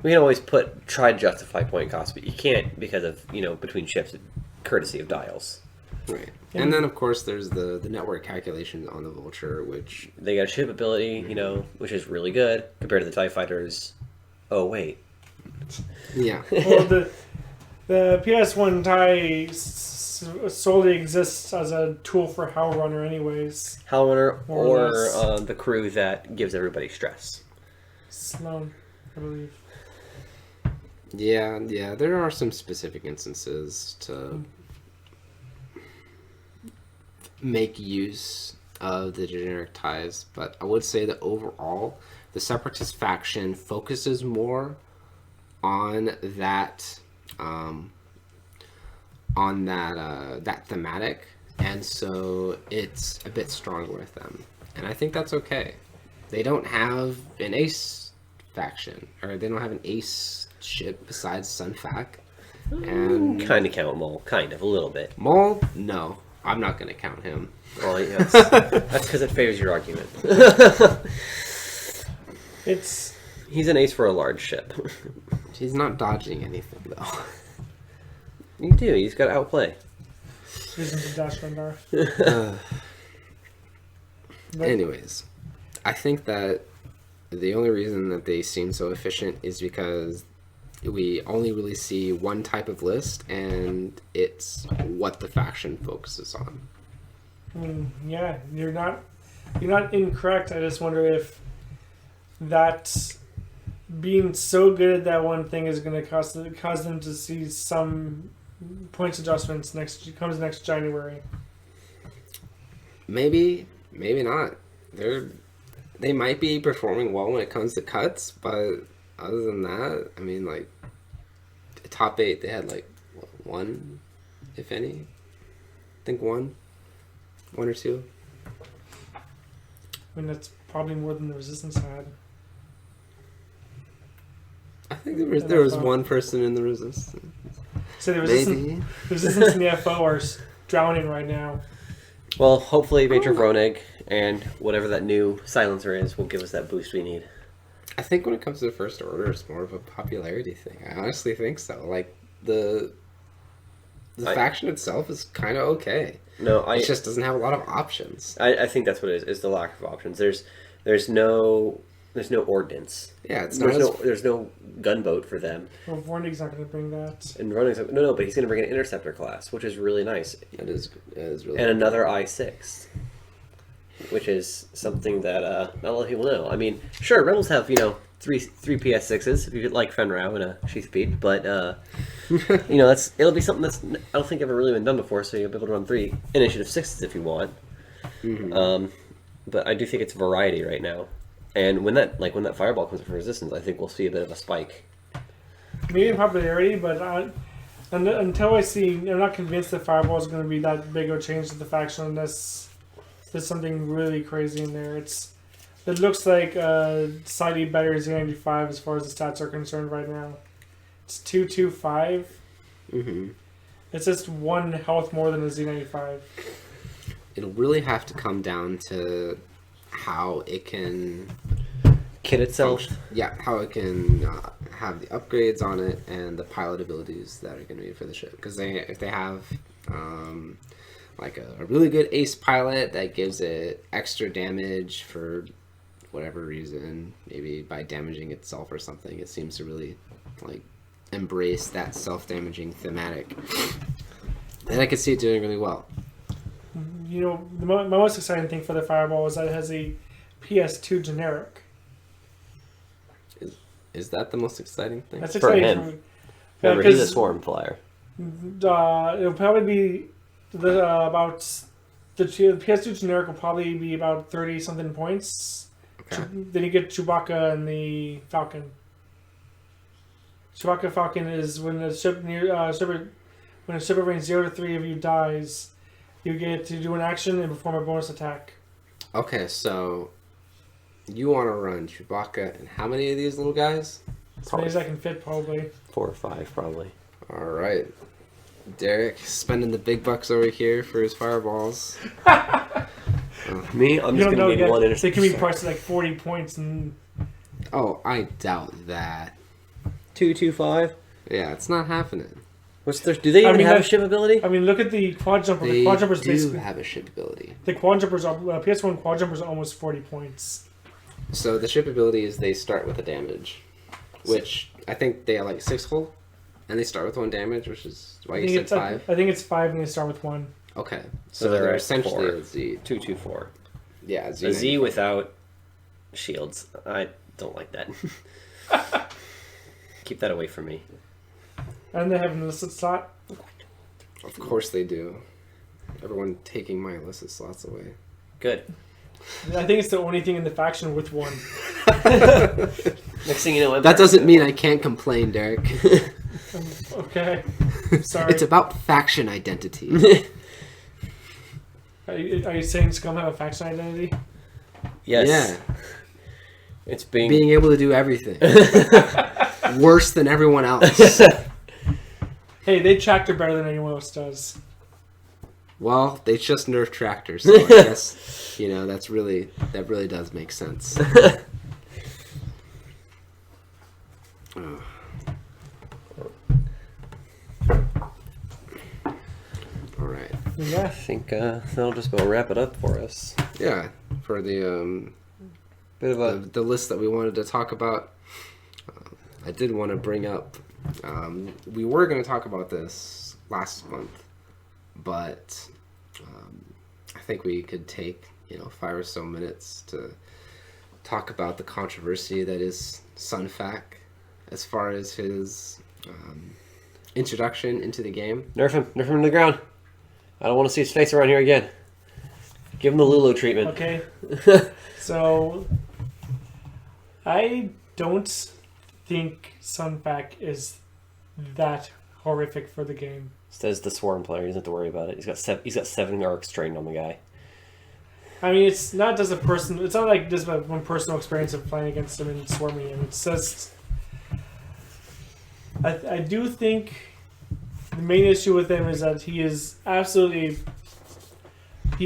We can always try to justify point cost, but you can't because of between ships, courtesy of dials. Right. Yeah. And then of course there's the network calculation on the Vulture, which they got a ship ability, which is really good compared to the TIE fighters. Oh wait. Yeah. Well, the PS1 TIE solely exists as a tool for Howl Runner anyways. Howl Runner or the crew that gives everybody stress. Sloan, I believe. Yeah, there are some specific instances to make use of the generic ties, but I would say that overall, the Separatist faction focuses more on that that thematic, and so it's a bit stronger with them, and I think that's okay. They don't have an ace faction, or they don't have an ace ship besides Sunfac, and kind of count Maul, kind of a little bit. Maul, no. I'm not going to count him. Well, yes. That's because it favors your argument. He's an ace for a large ship. He's not dodging anything, though. You do. He's got to outplay. Anyways, I think that the only reason that they seem so efficient is because we only really see one type of list, and it's what the faction focuses on. Yeah, you're not incorrect. I just wonder if that being so good at that one thing is going to cause them to see some points adjustments next January. Maybe not. They might be performing well when it comes to cuts, but other than that, I mean, like, top 8, they had, like, one, if any? I think one or two. I mean, that's probably more than the Resistance had. I think there was one person in the Resistance. So the Resistance and the FO are drowning right now. Well, hopefully Major Vronig and whatever that new silencer is will give us that boost we need. I think when it comes to the First Order, it's more of a popularity thing. I honestly think so. Like, the faction itself is kind of okay. No, it just doesn't have a lot of options. I think that's what it is the lack of options. There's no ordnance. Yeah, there's no gunboat for them. Well, Vornig's not going to bring that. And Vornig's no, but he's going to bring an interceptor class, which is really nice. It is really. And another I-6, which is something that not a lot of people know. I mean, sure, Rebels have three PS6s if you like Fenrau and a sheath speed, but it'll be something that's I don't think ever really been done before. So you'll be able to run 3 Initiative 6s if you want. Mm-hmm. But I do think it's variety right now. And when that fireball comes up for Resistance, I think we'll see a bit of a spike. Maybe in popularity, but until I see, I'm not convinced that fireball is going to be that big of a change to the faction unless there's something really crazy in there. It looks like slightly better Z95 as far as the stats are concerned right now. It's 225. Mm-hmm. It's just 1 health more than the Z95. It'll really have to come down to how it can kit itself. How it can have the upgrades on it and the pilot abilities that are going to be for the ship. Because if they have like a really good ace pilot that gives it extra damage for whatever reason, maybe by damaging itself or something, it seems to really like embrace that self-damaging thematic. And I could see it doing really well. My most exciting thing for the Fireball is that it has a PS2 generic. Is that the most exciting thing? That's exciting for him. Remember, he's a swarm flyer. It'll probably be about the PS2 generic will probably be about 30-something points. Okay. Then you get Chewbacca and the Falcon. Chewbacca Falcon is when a ship at range 0 to 3 of you dies. You get to do an action and perform a bonus attack. Okay, so you want to run Chewbacca and how many of these little guys? As many as I can fit, probably. 4 or 5, probably. All right. Derek spending the big bucks over here for his fireballs. Me? I'm just going to need one interceptor. They can be priced at like 40 points. Oh, I doubt that. 225? Yeah, it's not happening. Do they even have a ship ability? I mean, look at the quad jumper. They the quad jumpers do have a ship ability. The quad jumpers, PS1 quad jumpers are almost 40 points. So the ship ability is they start with a damage, which I think they are like 6 hull, and they start with 1 damage, which is why you said 5. I think it's 5 and they start with 1. Okay, so they're essentially a Z. 224. Yeah, a Z without shields. I don't like that. Keep that away from me. And they have an illicit slot. Of course they do. Everyone taking my illicit slots away. Good. I think it's the only thing in the faction with 1. Next thing you know, that doesn't mean I can't complain, Derek. Okay. Sorry. It's about faction identity. Are you saying Scum have a faction identity? Yes. Yeah. It's being able to do everything. Worse than everyone else. Hey, they tractor better than anyone else does. Well, they just nerfed tractors, so I guess that really does make sense. All right. Yeah, I think that'll just about wrap it up for us. Yeah, for the Bit of a the list that we wanted to talk about. I did want to bring up. We were going to talk about this last month, but I think we could take 5 or so minutes to talk about the controversy that is Sunfac as far as his introduction into the game. nerf him to the ground. I don't want to see his face around here again. Give him the Lulu treatment. Okay. So, I don't think Sunfac is that horrific for the game. Says the Swarm player. He doesn't have to worry about it. He's got 7 arcs trained on the guy. I mean, it's not just it's not like just one personal experience of playing against him and swarming him. It's just, I do think the main issue with him is that he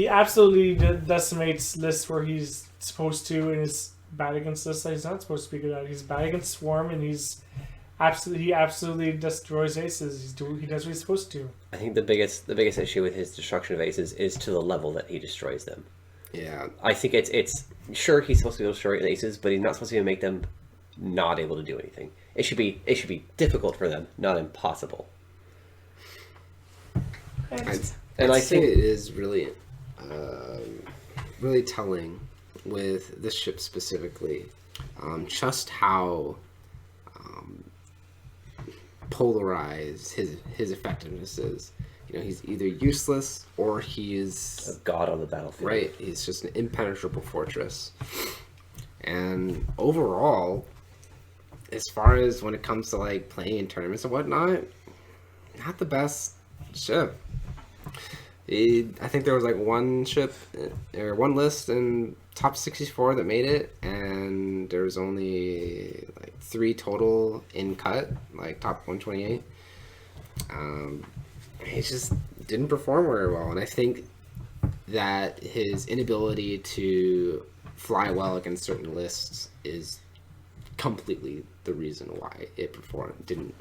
absolutely decimates lists where he's supposed to, and is bad against lists that he's not supposed to be good at. He's bad against Swarm, and he absolutely destroys aces. He does what he's supposed to. I think the biggest issue with his destruction of aces is to the level that he destroys them. Yeah, I think it's sure he's supposed to be able to destroy aces, but he's not supposed to make them not able to do anything. It should be difficult for them, not impossible. And I think it is really, really telling with this ship specifically, just how polarized his effectiveness is. He's either useless or he's A god on the battlefield. right. He's just an impenetrable fortress. And overall, as far as when it comes to like playing in tournaments and whatnot, not the best ship. I think there was like one ship or one list in top 64 that made it, and there's only like 3 total in cut, like top 128. He just didn't perform very well, and I think that his inability to fly well against certain lists is completely the reason why it didn't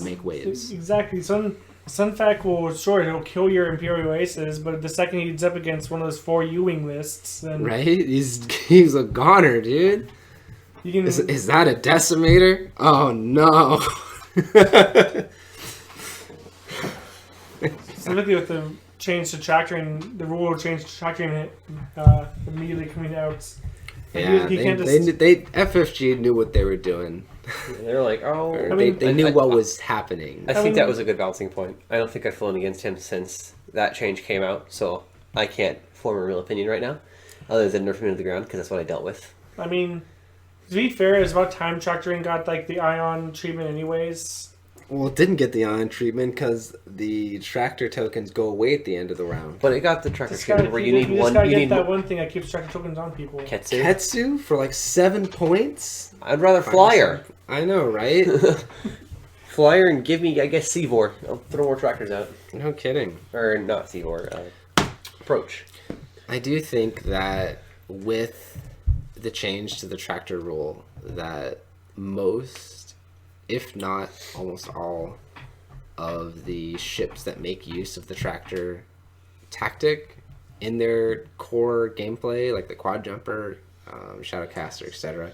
make waves. Exactly. Sunfac will, sure, he'll kill your Imperial Aces, but the second he's up against one of those 4 U-Wing lists, then... Right? He's a goner, dude. Is that a decimator? Oh, no. Specifically with the change to tractoring, the rule change to tractoring immediately coming out. Yeah, they FFG knew what they were doing. They're like, oh... They knew what was happening. I think that was a good balancing point. I don't think I've flown against him since that change came out, so I can't form a real opinion right now, other than nerfing him to the ground, because that's what I dealt with. I mean, to be fair, it's about time tractoring got like the ion treatment anyways. Well, it didn't get the ion treatment because the tractor tokens go away at the end of the round. But it got the tractor treatment where you need one. You need that one thing that keeps tractor tokens on people. Ketsu for like 7 points? I'd rather Flyer. I know, right? Flyer and give me, I guess, Seavor. I'll throw more tractors out. No kidding. Or not Seavor. Approach. I do think that with the change to the tractor rule, that most, if not almost all, of the ships that make use of the tractor tactic in their core gameplay, like the Quad Jumper, Shadowcaster, etc.,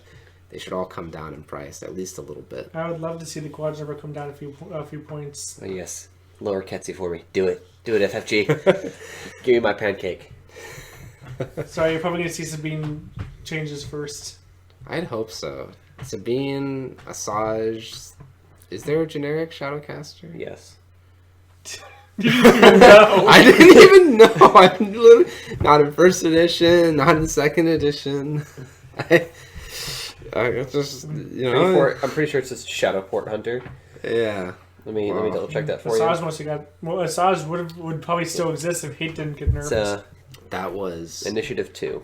they should all come down in price at least a little bit. I would love to see the Quad Jumper come down a few points. Oh, yes. Lower Ketsu for me. Do it, FFG. Give me my pancake. Sorry, you're probably going to see Sabine changes first. I'd hope so. Sabine, Asajj. Is there a generic Shadowcaster? Yes. You didn't even know. I didn't even know. I'm literally not in first edition, not in second edition. I just, I'm pretty sure it's just Shadowport Hunter. Yeah. Let me double check that for Asajj you. must have got. Well, Asajj would probably still exist if Hate didn't get nerfed. That was Initiative 2.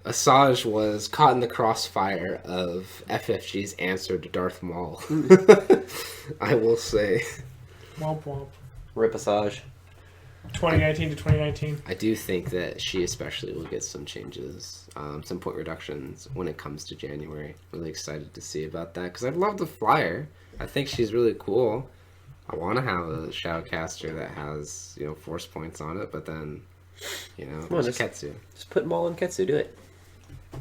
Asajj was caught in the crossfire of FFG's answer to Darth Maul. I will say. Womp womp. Rip Asajj. 2019 to 2019. I do think that she especially will get some changes, some point reductions when it comes to January. Really excited to see about that because I love the flyer. I think she's really cool. I want to have a Shadowcaster that has, force points on it, but then, there's Ketsu. Just put Maul and Ketsu, do it.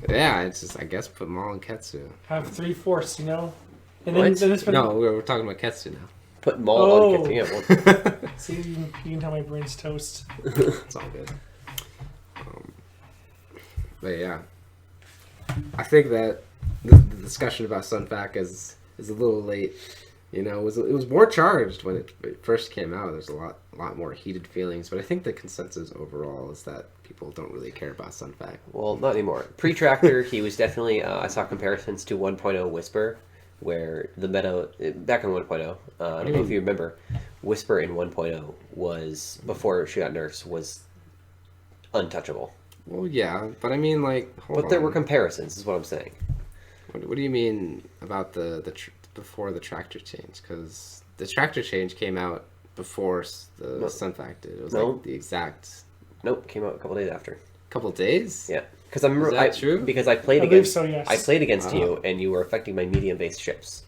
Yeah, it's just, I guess, put Maul and Ketsu. Have 3 force, And What? No, we're talking about Ketsu now. Put Maul on Ketsu, yeah. Well. See, you can tell my brain's toast. It's all good. But yeah, I think that the discussion about Sunfac is a little late. It was more charged when it first came out. There's a lot more heated feelings, but I think the consensus overall is that people don't really care about Sunfac. Well, not anymore. Pre-Tractor, he was definitely. I saw comparisons to 1.0 Whisper, where the meta back in 1.0. I don't know if you remember, Whisper in 1.0 was before she got nerfs was untouchable. Well, yeah, but I mean, But there were comparisons, is what I'm saying. What do you mean about before the tractor change? Because the tractor change came out before the Sunfac did. It was the exact. Nope, came out a couple days after. Couple days? Yeah, because I remember. Is that true? Because I played against. So, yes. I played against you, and you were affecting my medium-based ships.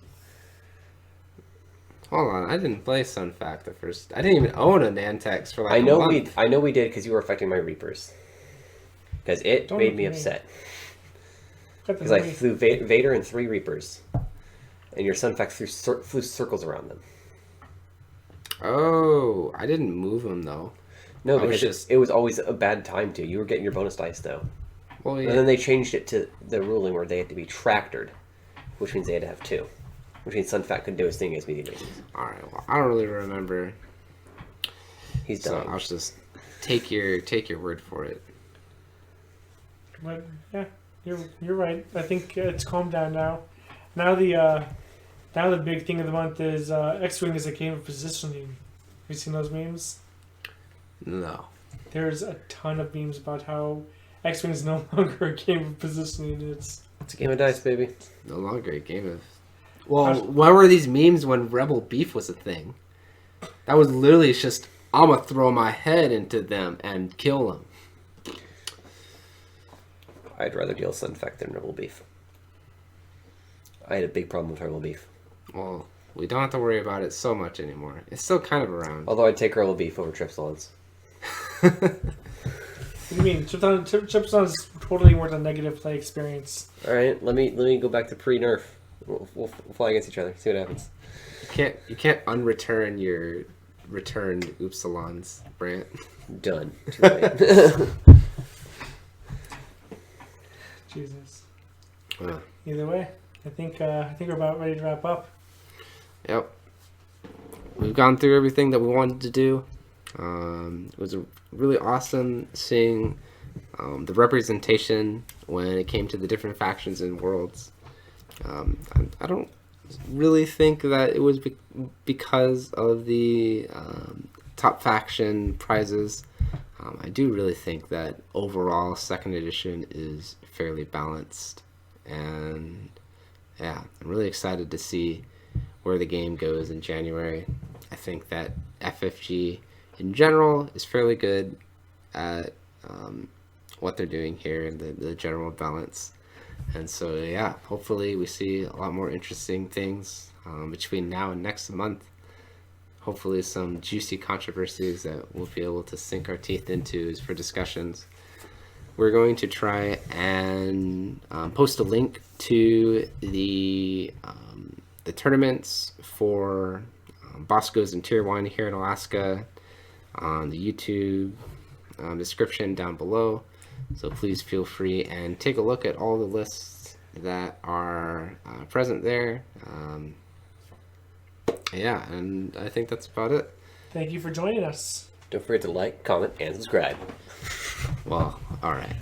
Hold on, I didn't play Sunfac the first. I didn't even own a Nantex for a month. I know we did because you were affecting my Reapers. Because it made me upset. Because I flew Vader and 3 Reapers. And your Sunfac flew circles around them. Oh, I didn't move them, though. No, because it was always a bad time to. You were getting your bonus dice, though. Well, yeah. And then they changed it to the ruling where they had to be tractored, which means they had to have 2. Which means Sunfac couldn't do his thing as medium bases. Alright, well, I don't really remember. He's done. So I'll just take your word for it. But yeah, you're right. I think it's calmed down now. Now the big thing of the month is X-Wing is a game of positioning. Have you seen those memes? No. There's a ton of memes about how X-Wing is no longer a game of positioning. It's a game of dice, baby. No longer a game of. Well, why were these memes when Rebel Beef was a thing? That was literally just I'm gonna throw my head into them and kill them. I'd rather deal Sunfac than Rebel Beef. I had a big problem with Rebel Beef. Well, we don't have to worry about it so much anymore. It's still kind of around. Although I'd take Rebel Beef over Tripsilons. What do you mean? Tripsilon is totally worth a negative play experience. Alright, let me go back to pre-nerf. We'll fly against each other. See what happens. You can't unreturn your returned Upsilons, Brant. Done. Too late. Jesus. Either way, I think we're about ready to wrap up. Yep. We've gone through everything that we wanted to do. It was really awesome seeing the representation when it came to the different factions and worlds. I don't really think that it was because of the top faction prizes. I do really think that overall second edition is fairly balanced, and yeah, I'm really excited to see where the game goes in January. I think that FFG in general is fairly good at what they're doing here and the general balance. And so, yeah, hopefully we see a lot more interesting things between now and next month. Hopefully some juicy controversies that we'll be able to sink our teeth into for discussions. We're going to try and post a link to the tournaments for Bosco's and Tier 1 here in Alaska on the YouTube description down below. So please feel free and take a look at all the lists that are present there. Yeah, and I think that's about it. Thank you for joining us. Don't forget to like, comment, and subscribe. Well, all right.